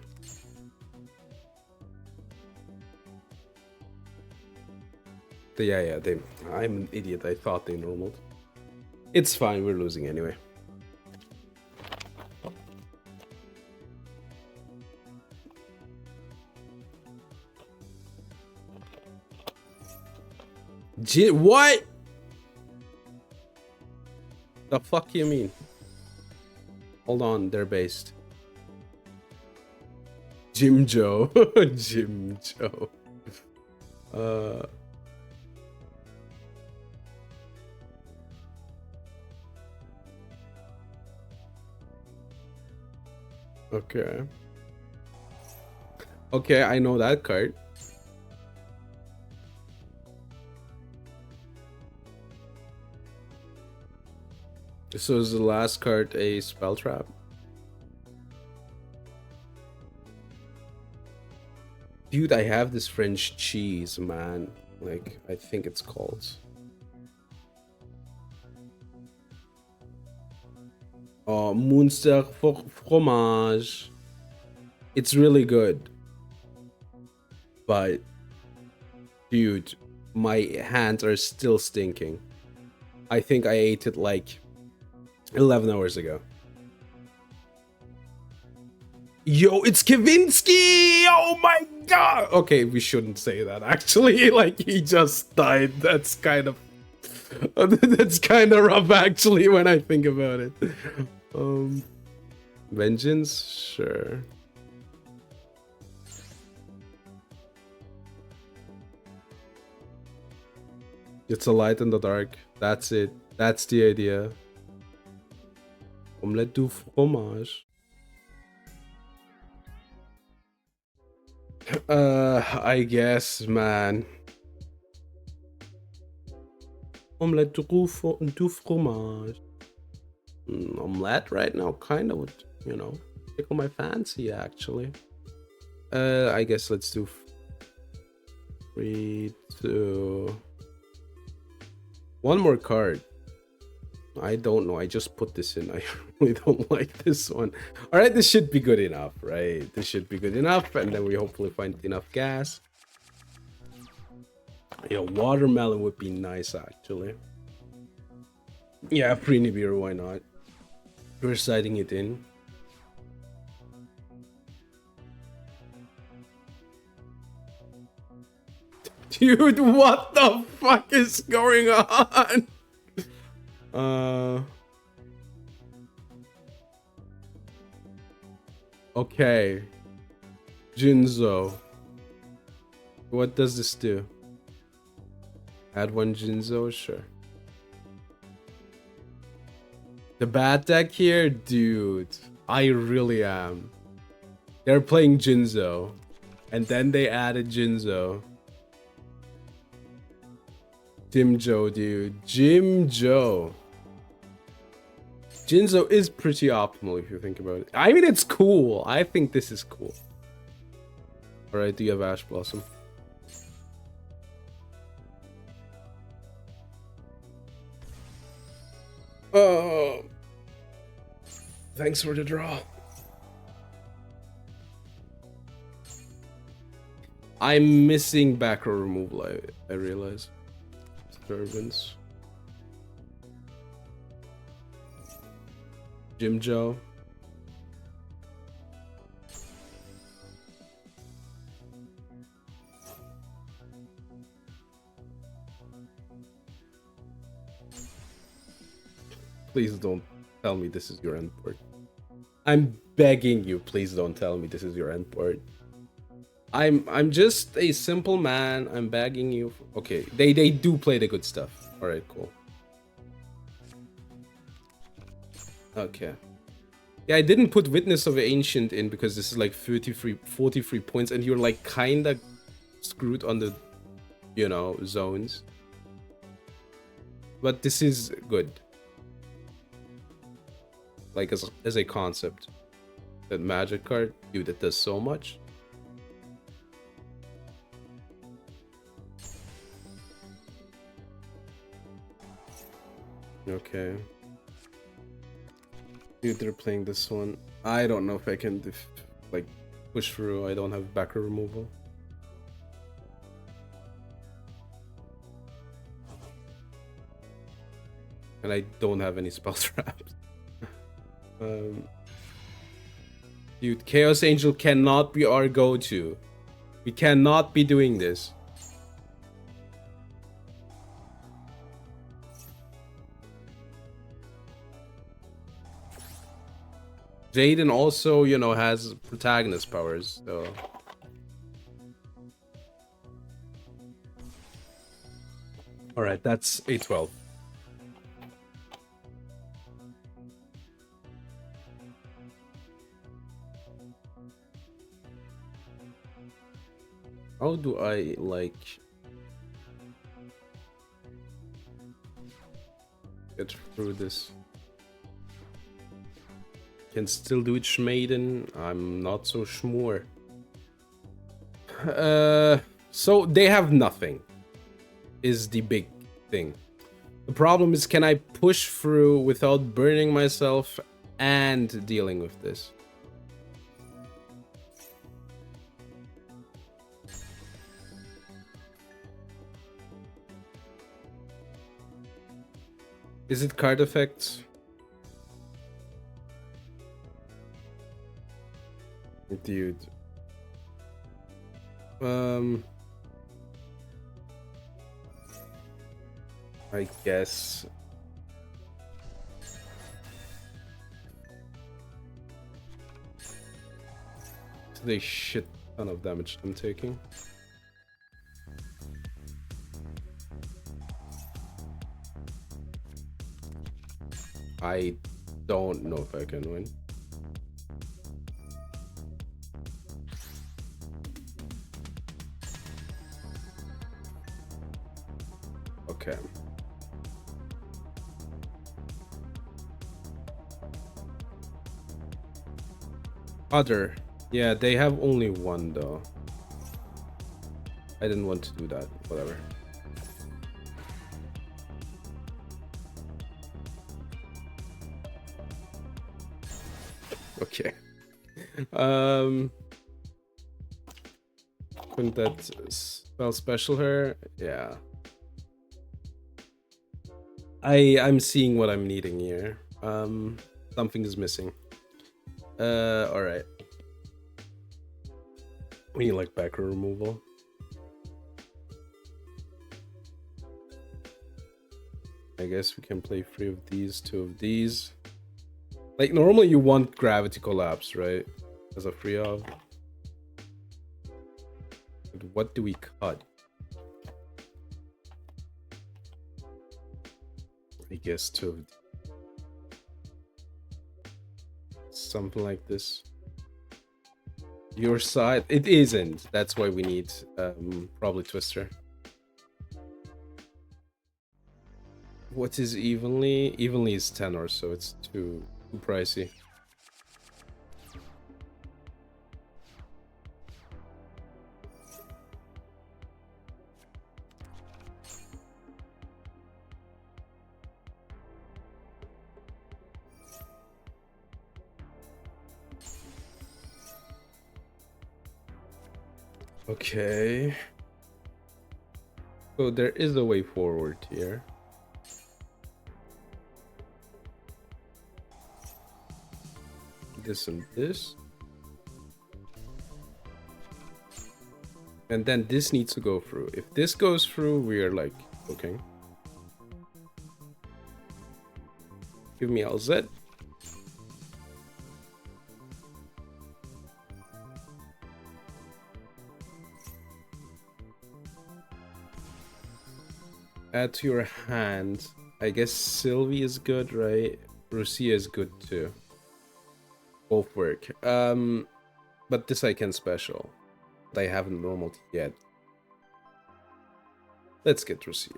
Yeah, I'm an idiot. I thought they normaled. It's fine, we're losing anyway. What? The fuck you mean? Hold on, they're based. Jim Joe. Jim Joe. Okay. Okay, I know that card. So is the last card a spell trap? Dude, I have this French cheese, man. Like, I think it's called. Oh, Munster fromage. It's really good. But, dude, my hands are still stinking. I think I ate it like 11 hours ago. Yo, it's Kavinsky! Oh my god! Okay, we shouldn't say that, actually. Like, he just died. That's kind of... that's kind of rough, actually, when I think about it. Vengeance? Sure. It's a light in the dark. That's it. That's the idea. Omelette du fromage. I guess, man. Omelette du fromage. Omelette right now kind of would, you know, tickle my fancy, actually. I guess let's do 3, 2... One more card. I don't know. I just put this in. I really don't like this one. All right, this should be good enough, right? This should be good enough, and then we hopefully find enough gas. Yeah, watermelon would be nice, actually. Yeah, free Nibiru, why not? We're siding it in. Dude, what the fuck is going on? Okay. Jinzo. What does this do? Add 1 Jinzo? Sure. The bad deck here? Dude. I really am. They're playing Jinzo. And then they added Jinzo. Jim Joe, dude. Jim Joe. Jinzo is pretty optimal if you think about it. I mean, it's cool. I think this is cool. Alright, do you have Ash Blossom? Oh. Thanks for the draw. I'm missing back row removal, I realize. Disturbance. Jim Joe. Please don't tell me this is your end port. I'm begging you, please don't tell me this is your end port. I'm just a simple man. I'm begging you. Okay, they do play the good stuff. All right, cool. Okay. Yeah, I didn't put Witness of Ancient in because this is like 43 points, and you're like kinda screwed on the, you know, zones. But this is good. Like as a concept. That magic card, dude, that does so much. Okay. Dude, they're playing this one. I don't know if I can like push through. I don't have backer removal. And I don't have any spell traps. Dude, Chaos Angel cannot be our go-to. We cannot be doing this. Jaden also, you know, has protagonist powers, so... Alright, that's a 12. How do I, like... get through this? Can still do it, Schmaden. I'm not so sure. So they have nothing. Is the big thing. The problem is, can I push through without burning myself and dealing with this? Is it card effects? Dude. I guess. It's a shit ton of damage I'm taking. I don't know if I can win. Okay. Other. Yeah, they have only one though. I didn't want to do that. Whatever. Okay. Couldn't that spell special her? Yeah. I'm seeing what I'm needing here. Something is missing. All right. We need like backer removal. I guess we can play 3 of these, 2 of these. Like normally you want Gravity Collapse, right? As a free of. But what do we cut? I guess 2 of these. Something like this. Your side, it isn't. That's why we need probably Twister. What is evenly? Evenly is 10 or so. It's too pricey. Okay. So there is a way forward here. This and this. And then this needs to go through. If this goes through, we are like, okay. Give me LZ. Add to your hand. I guess Sylvie is good, right? Lucia is good too. Both work. But this I can special. But I haven't normaled yet. Let's get Lucia.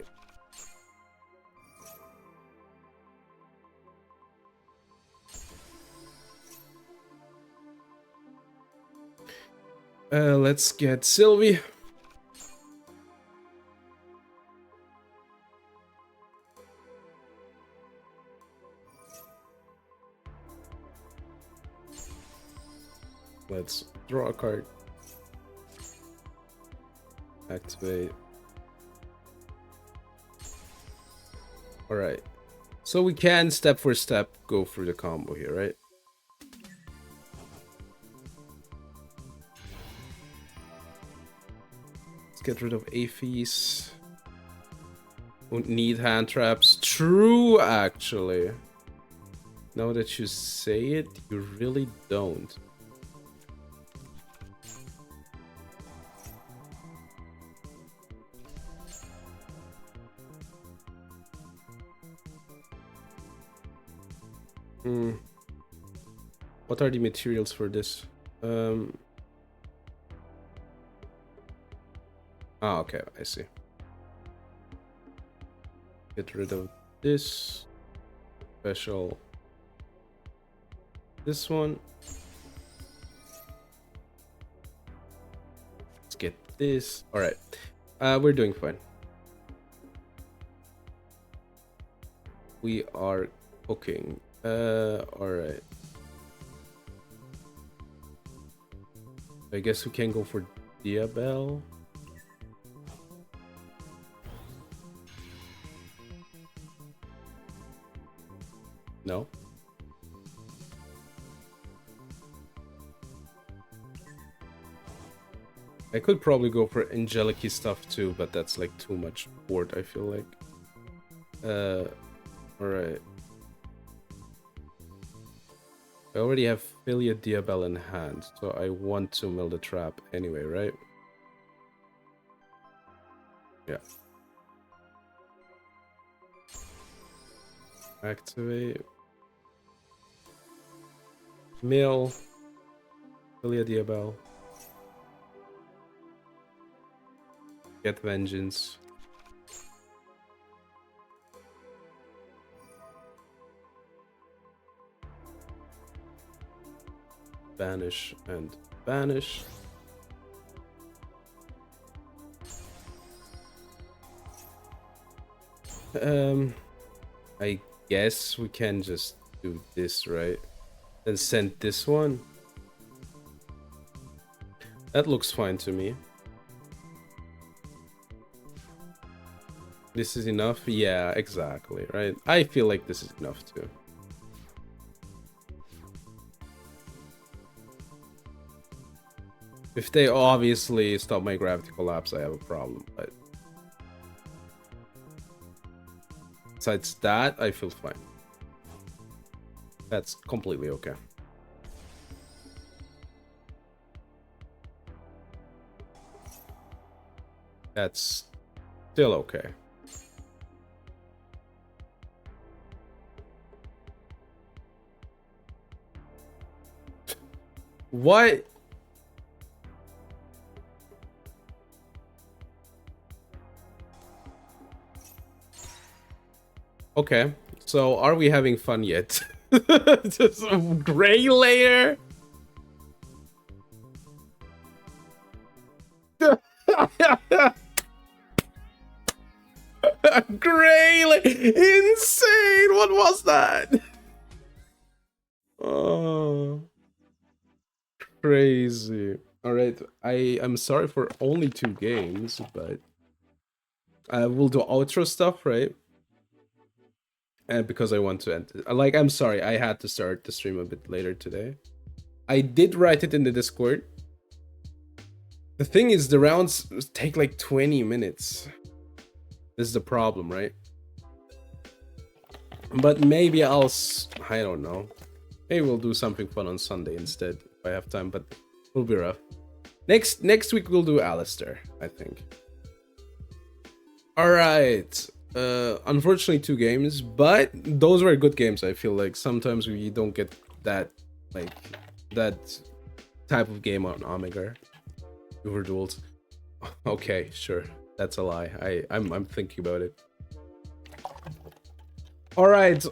Let's get Sylvie. Let's draw a card. Activate. Alright. So we can step for step go through the combo here, right? Let's get rid of Aphies. Don't need hand traps. True, actually. Now that you say it, you really don't. What are the materials for this? Okay, I see. Get rid of this. Special. This one. Let's get this. Alright. We're doing fine. We are cooking. Alright. I guess we can go for Diabel. No. I could probably go for Angelechy stuff too, but that's like too much board, I feel like. Alright. I already have Philia Diabel in hand, so I want to mill the trap anyway, right? Yeah. Activate. Mill. Philia Diabel. Get Vengeance. Banish and banish. I guess we can just do this, right? Then send this one. That looks fine to me. This is enough? Yeah, exactly, right? I feel like this is enough too. If they obviously stop my gravity collapse, I have a problem, but besides that, I feel fine. That's completely okay. That's still okay. What? Okay, so are we having fun yet? Just a gray layer? Gray layer! Insane! What was that? Oh, crazy. All right, I'm sorry for only 2 games, but we'll do outro stuff, right? Because I want to end. Like, I'm sorry, I had to start the stream a bit later today. I did write it in the Discord. The thing is, the rounds take like 20 minutes. This is the problem, right? But maybe I don't know. Maybe we'll do something fun on Sunday instead if I have time, but it'll be rough. Next week we'll do Alistair, I think. All right. Unfortunately 2 games, but those were good games. I feel like sometimes we don't get that that type of game on Omega. Uber duels. Okay, sure. That's a lie. I'm thinking about it. All right.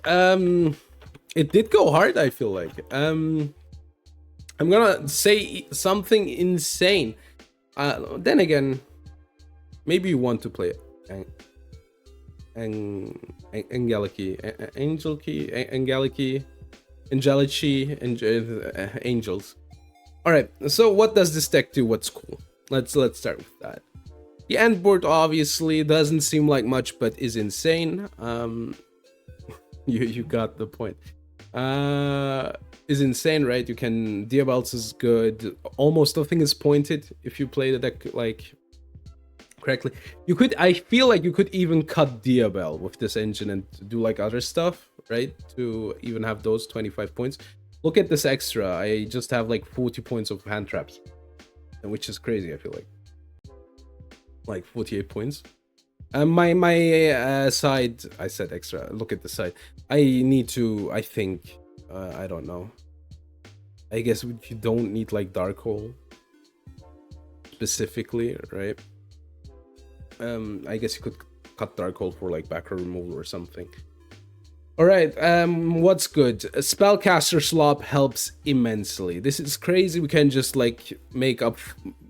It did go hard, I feel like. I'm gonna say something insane. Then again, maybe you want to play Angelechy, Angels. All right. So what does this deck do? What's cool? Let's start with that. The end board obviously doesn't seem like much, but is insane. You got the point. Is insane, right? You can Diabolus is good. Almost nothing is pointed if you play the deck like correctly. You could, I feel like you could even cut Diabel with this engine and do like other stuff, right? To even have those 25 points. Look at this extra. I just have like 40 points of hand traps, which is crazy. I feel like 48 points. My side, I said extra. Look at the side. I need to. I think. I don't know. I guess you don't need like Dark Hole specifically, right? I guess you could cut Dark Hole for like back row removal or something. All right. What's good? A Spellcaster Slop helps immensely. This is crazy. We can just like make up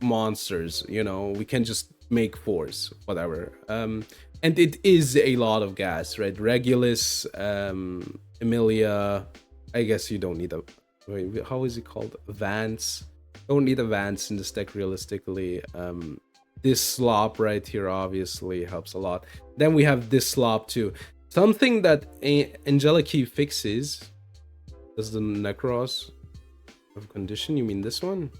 monsters. You know, we can just make 4s, whatever. And it is a lot of gas, right? Regulus, Emilia. I guess you don't need a. Wait, how is it called? Vance. Don't need a Vance in this deck realistically. This slop right here obviously helps a lot. Then we have this slop too. Something that Angelechy fixes. Does the Necros have condition? You mean this one?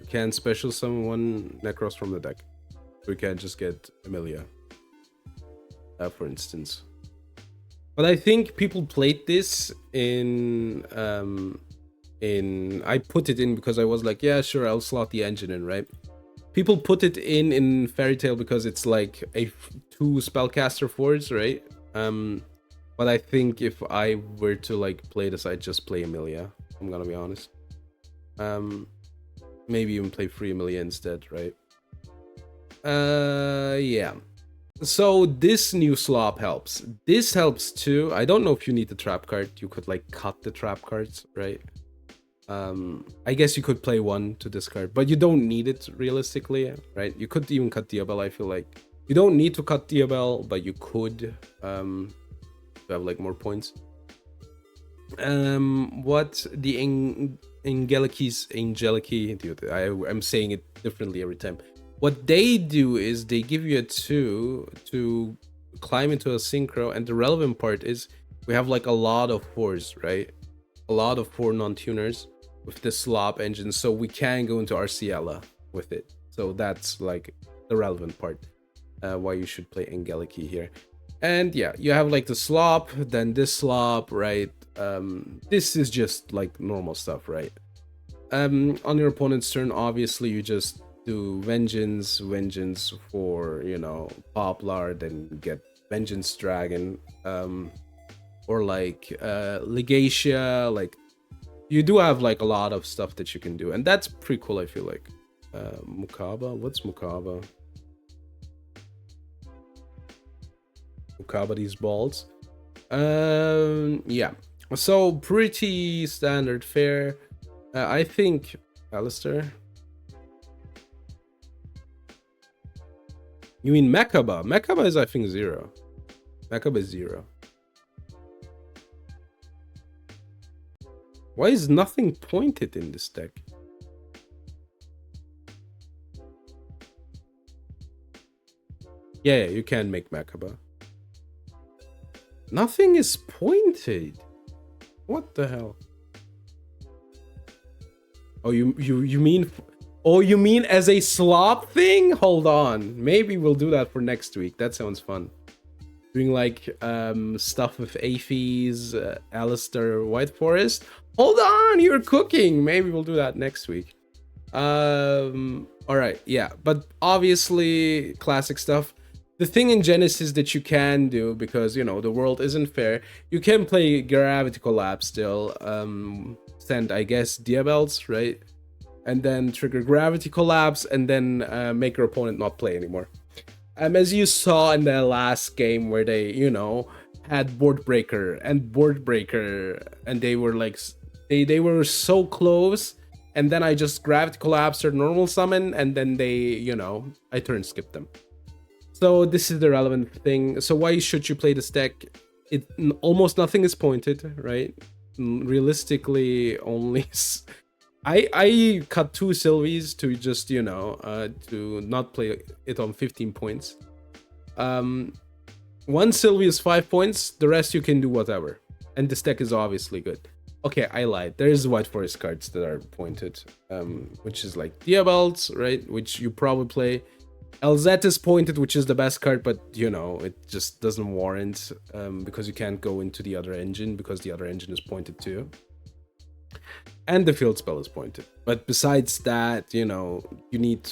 You can special summon 1 Necros from the deck. We can just get Emilia, for instance. But I think people played this in I put it in because I was like, yeah, sure, I'll slot the engine in, right? People put it in Fairy Tail because it's like a 2 spellcaster 4s, right? But I think if I were to like play this, I'd just play Emilia. I'm gonna be honest. Maybe even play 3 Emilia instead, right? Yeah. So this new slop helps. This helps too. I don't know if you need the trap card. You could like cut the trap cards, right? I guess you could play 1 to discard, but you don't need it realistically, right? You could even cut Diabel. I feel like you don't need to cut Diabel, but you could to have like more points. What the Angelechy, dude, I'm saying it differently every time. What they do is they give you a 2 to climb into a synchro, and the relevant part is we have like a lot of 4s, right? A lot of 4 non-tuners with the slop engine, so we can go into Arciela with it. So that's like the relevant part, why you should play Angelechy here. And yeah, you have like the slop, then this slop, right? This is just like normal stuff, right? On your opponent's turn, obviously you just do vengeance for, you know, Poplar, then get Vengeance Dragon, or like Legacia. Like you do have like a lot of stuff that you can do, and that's pretty cool. I feel like Mukaba. What's Mukaba? Mukaba these balls. Yeah, so pretty standard fare. I think Alistair. You mean Mekaba? Mekaba is, I think, 0. Mekaba is 0. Why is nothing pointed in this deck? Yeah, you can make Makaba. Nothing is pointed. What the hell? Oh, you mean? Oh, you mean as a slop thing? Hold on. Maybe we'll do that for next week. That sounds fun. Doing like stuff with Aphies, Alistair, White Forest. Hold on, you're cooking. Maybe we'll do that next week. All right, yeah. But obviously, classic stuff. The thing in Genesys that you can do, because, you know, the world isn't fair, you can play Gravity Collapse still. Send, I guess, Diabels, right? And then trigger Gravity Collapse, and then make your opponent not play anymore. As you saw in the last game where they, you know, had Board Breaker, and they were like, they were so close, and then I just Gravity Collapsed or Normal Summon, and then they, you know, I turn skipped them. So this is the relevant thing. So why should you play this deck? Almost nothing is pointed, right? Realistically, only I cut 2 Sylvies to just, you know, to not play it on 15 points. 1 Sylvie is 5 points. The rest you can do whatever. And this deck is obviously good. Okay, I lied. There's White Forest cards that are pointed, which is like Diabels, right? Which you probably play. LZ is pointed, which is the best card, but, you know, it just doesn't warrant, because you can't go into the other engine, because the other engine is pointed too. And the field spell is pointed. But besides that, you know, you need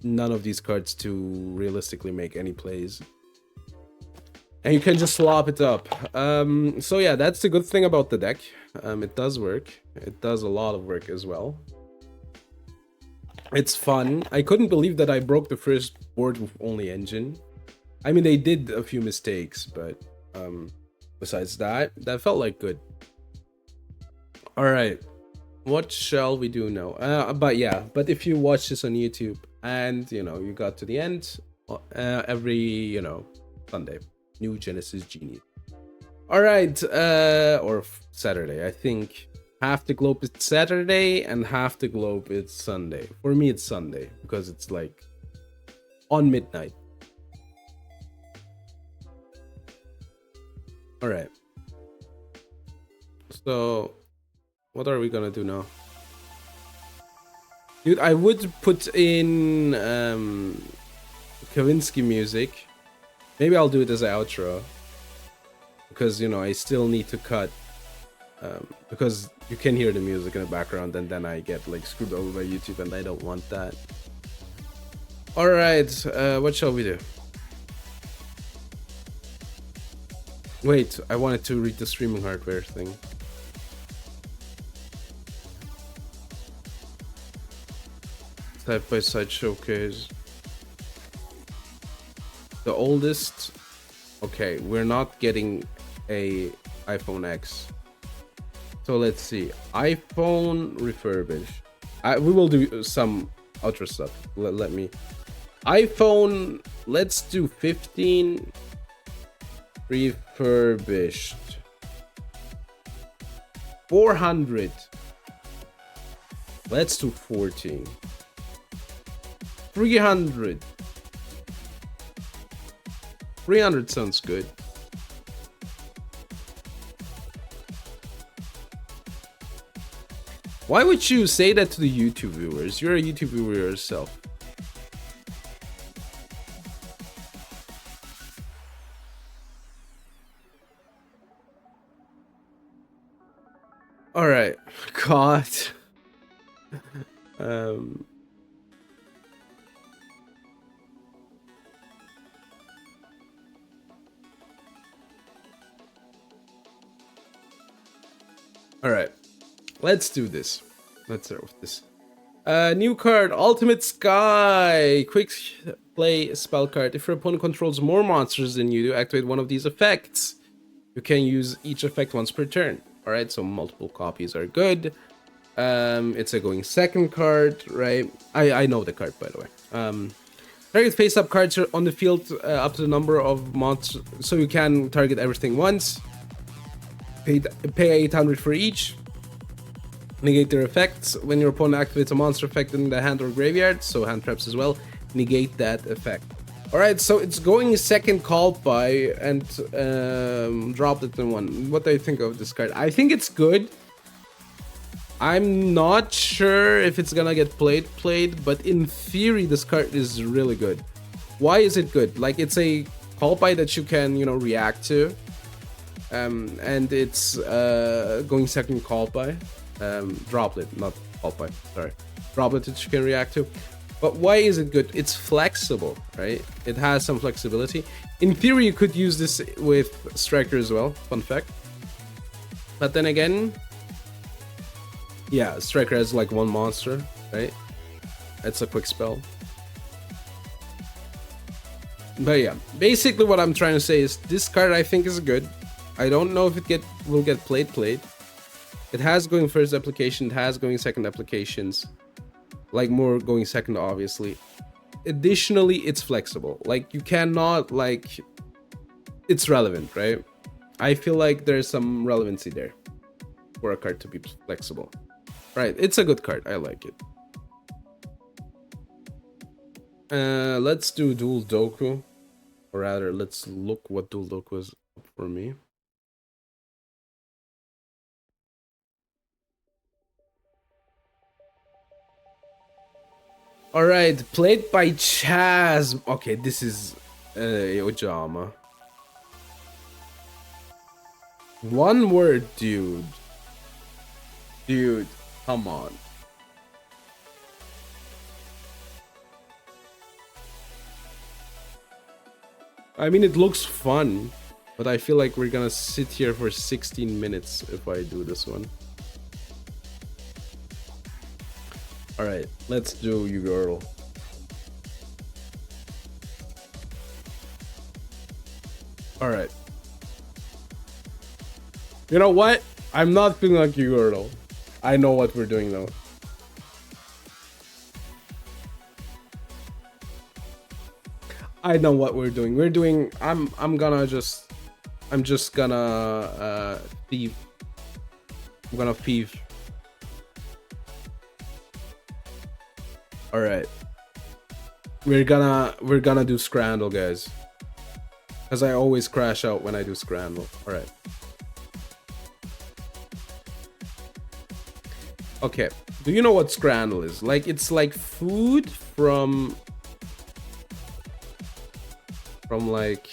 none of these cards to realistically make any plays. And you can just slop it up. So yeah, that's the good thing about the deck. It does work. It does a lot of work as well. It's fun. I couldn't believe that I broke the first board with only engine. I mean, they did a few mistakes, but besides that, that felt like good. All right, what shall we do now? But if you watch this on YouTube and, you know, you got to the end, every, you know, Sunday, new Genesys Genius. All right, or Saturday, I think. Half the globe is Saturday and half the globe is Sunday. For me, it's Sunday because it's like on midnight. All right. So, what are we gonna do now? Dude, I would put in Kavinsky music. Maybe I'll do it as an outro. Because, you know, I still need to cut. Because you can hear the music in the background and then I get like screwed over by YouTube and I don't want that. Alright, what shall we do? Wait, I wanted to read the streaming hardware thing. Side by side showcase. The oldest. Okay, we're not getting a iPhone X. So let's see. iPhone refurbished. We will do some ultra stuff. Let me. iPhone. Let's do 15 refurbished. 400. Let's do 14. 300. 300 sounds good. Why would you say that to the YouTube viewers? You're a YouTube viewer yourself. All right, God. All right, let's do this. Let's start with this. New card, Ultimate Sky. Quick play spell card. If your opponent controls more monsters than you do, activate one of these effects. You can use each effect once per turn. All right, so multiple copies are good. It's a going second card, right? I know the card, by the way. Target face-up cards are on the field up to the number of monsters, so you can target everything once. Pay 800 for each. Negate their effects. When your opponent activates a monster effect in the hand or graveyard, so hand traps as well, negate that effect. Alright, so it's going second called by and dropped it in one. What do you think of this card? I think it's good. I'm not sure if it's gonna get played, but in theory, this card is really good. Why is it good? Like, it's a call by that you can, you know, react to. And it's going second call by. Droplet, not call by, sorry. Droplet that you can react to. But why is it good? It's flexible, right? It has some flexibility. In theory, you could use this with Striker as well, fun fact. But then again, yeah, Striker has like one monster, right? It's a quick spell. But yeah, basically what I'm trying to say is this card I think is good. I don't know if it will get played. It has going first application, it has going second applications. Like more going second, obviously. Additionally, it's flexible. Like, you cannot, like, it's relevant, right? I feel like there's some relevancy there for a card to be flexible. Right, it's a good card. I like it. Let's do Dual Doku. Or rather, let's look what Dual Doku is for me. Alright, played by Chaz. Okay, this is Ojama. One word, dude. Dude, come on. I mean, it looks fun, but I feel like we're gonna sit here for 16 minutes if I do this one. Alright, let's do you, girl. Alright. You know what? I'm not feeling like you, girl. I know what we're doing though. I know what we're doing. We're doing. I'm just gonna thief. I'm gonna thief. All right. We're gonna do Scrandle, guys. Cause I always crash out when I do Scrandle. All right. Okay. Do you know what Scrandle is? Like, it's like food from like,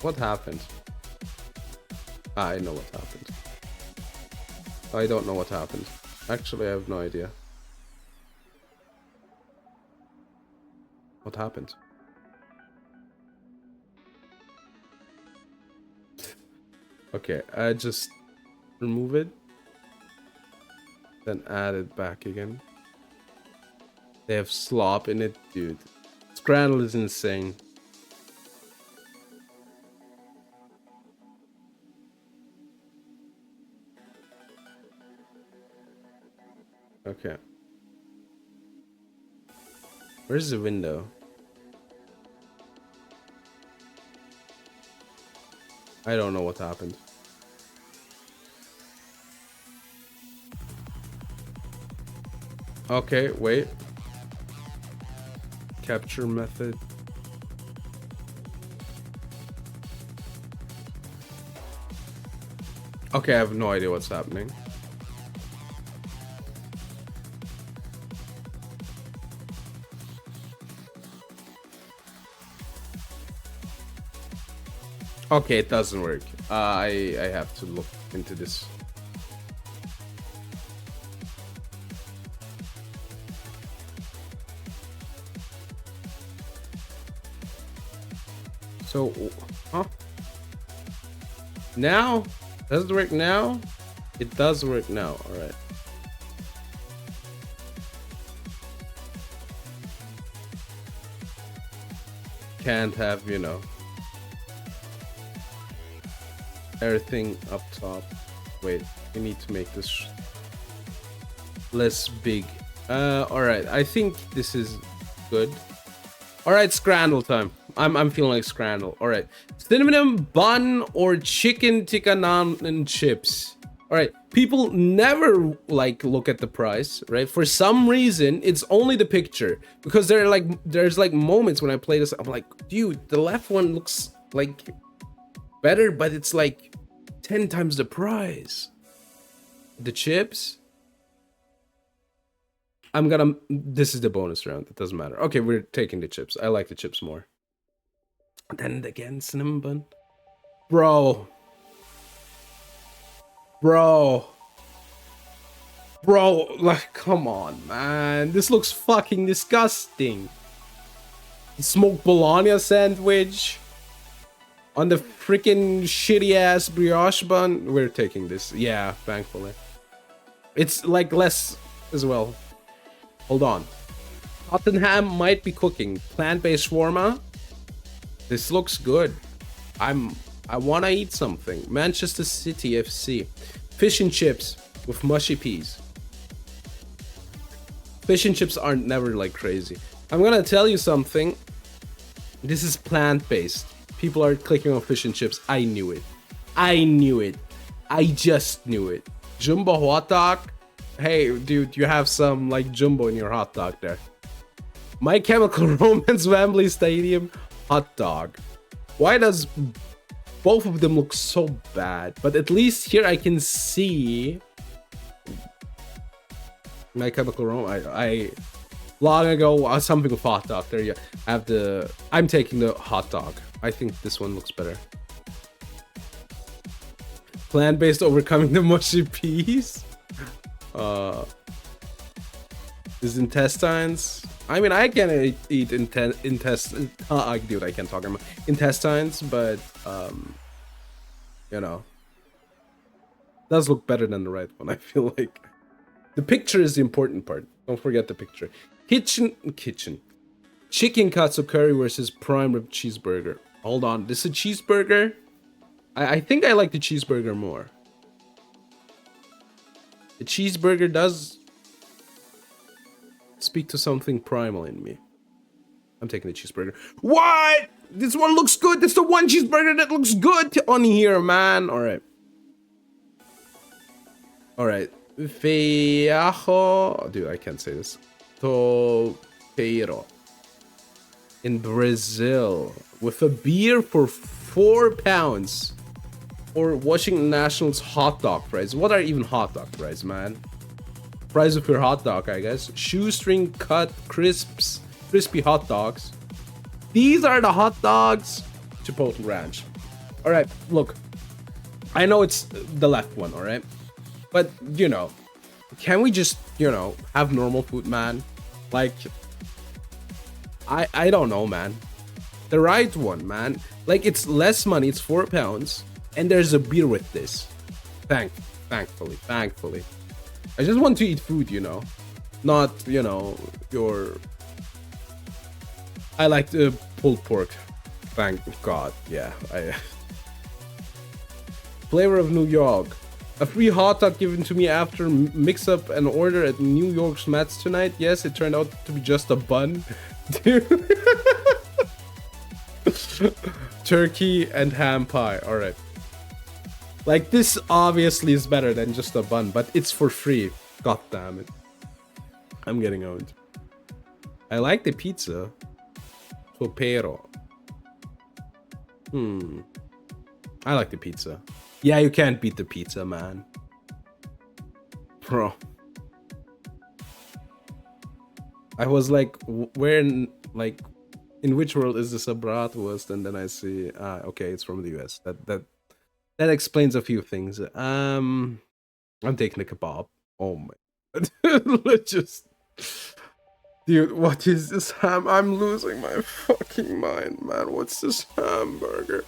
what happened? I know what happened. I don't know what happened. Actually, I have no idea. What happened? Okay, I just remove it, then add it back again. They have slop in it, dude. Scrandle is insane. Okay. Where's the window? I don't know what happened. Okay, wait. Capture method. Okay, I have no idea what's happening. Okay, it doesn't work. I have to look into this. So, huh? Now? Does it work now? It does work now, alright. Can't have, you know, everything up top. Wait, we need to make this less big. Alright, I think this is good. Alright, Scrandle time. I'm feeling like Scrandle. Alright. Cinnamon bun or chicken tikka naan and chips. Alright. People never like look at the price, right? For some reason, it's only the picture, because there's like moments when I play this, I'm like, dude, the left one looks like better, but it's like 10 times the price. The chips, this is the bonus round, it doesn't matter. Okay, we're taking the chips. I like the chips more. And then again, cinnamon bun. Bro, like, come on, man. This looks fucking disgusting. Smoked bologna sandwich on the freaking shitty ass brioche bun. We're taking this. Yeah, thankfully. It's like less as well. Hold on. Tottenham might be cooking. Plant-based shawarma. This looks good. I wanna eat something. Manchester City FC. Fish and chips with mushy peas. Fish and chips aren't never like crazy. I'm gonna tell you something. This is plant-based. People are clicking on fish and chips. I knew it. I just knew it. Jumbo hot dog. Hey, dude, you have some like jumbo in your hot dog there. My Chemical Romance Wembley Stadium hot dog. Why does both of them look so bad? But at least here I can see My Chemical Romance. I long ago something with hot dog. There you have I'm taking the hot dog. I think this one looks better. Plant-based overcoming the mushy peas. Is intestines. I mean, I can eat intestines. Dude, I can't talk about intestines, but you know, does look better than the right one. I feel like the picture is the important part. Don't forget the picture. Kitchen. Chicken katsu curry versus prime rib cheeseburger. Hold on, this is a cheeseburger. I think I like the cheeseburger more. The cheeseburger does speak to something primal in me. I'm taking the cheeseburger. What? This one looks good. This is the one cheeseburger that looks good on here, man. All right. Feijão. Dude, I can't say this. Topeiro. In Brazil. With a beer for £4. Or Washington Nationals hot dog fries. What are even hot dog fries, man? Fries of your hot dog, I guess. Shoestring cut crispy hot dogs. These are the hot dogs. Chipotle ranch. All right, look. I know it's the left one, all right? But, you know, can we just, you know, have normal food, man? Like, I don't know, man. The right one, man. Like, it's less money. It's £4. And there's a beer with this. Thankfully. I just want to eat food, you know. Not, you know, I like the pulled pork. Thank God. Yeah. Flavor of New York. A free hot dog given to me after mix up an order at New York's Mets tonight. Yes, it turned out to be just a bun. Dude. Turkey and ham pie. All right. Like, this obviously is better than just a bun, but it's for free. God damn it. I'm getting owned. I like the pizza. Topeiro. I like the pizza. Yeah, you can't beat the pizza, man. Bro. I was like, in which world is this a bratwurst? And then I see, okay, it's from the US. That explains a few things. I'm taking a kebab. Oh my God. Dude, what is this ham? I'm losing my fucking mind, man. What's this hamburger?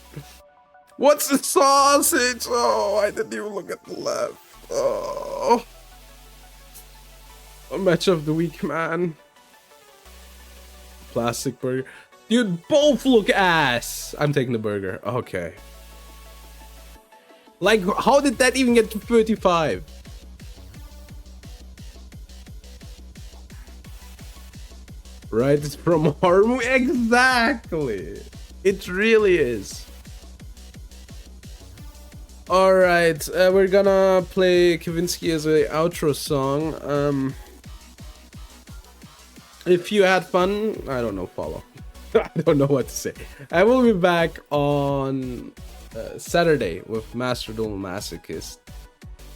What's the sausage? Oh, I didn't even look at the left. Oh. A match of the week, man. Plastic burger. Dude, both look ass. I'm taking the burger. Okay. Like, how did that even get to 35? Right, it's from a horror movie. Exactly. It really is. All right, we're gonna play Kavinsky as a outro song. If you had fun, I don't know, follow. I don't know what to say. I will be back on Saturday with Master Duel Masochist.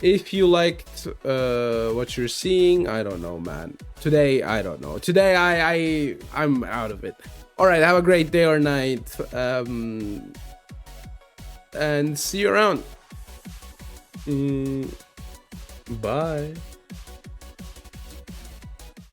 If you liked what you're seeing, I don't know, man. Today, I don't know. Today, I'm out of it. All right, have a great day or night, and see you around. Bye.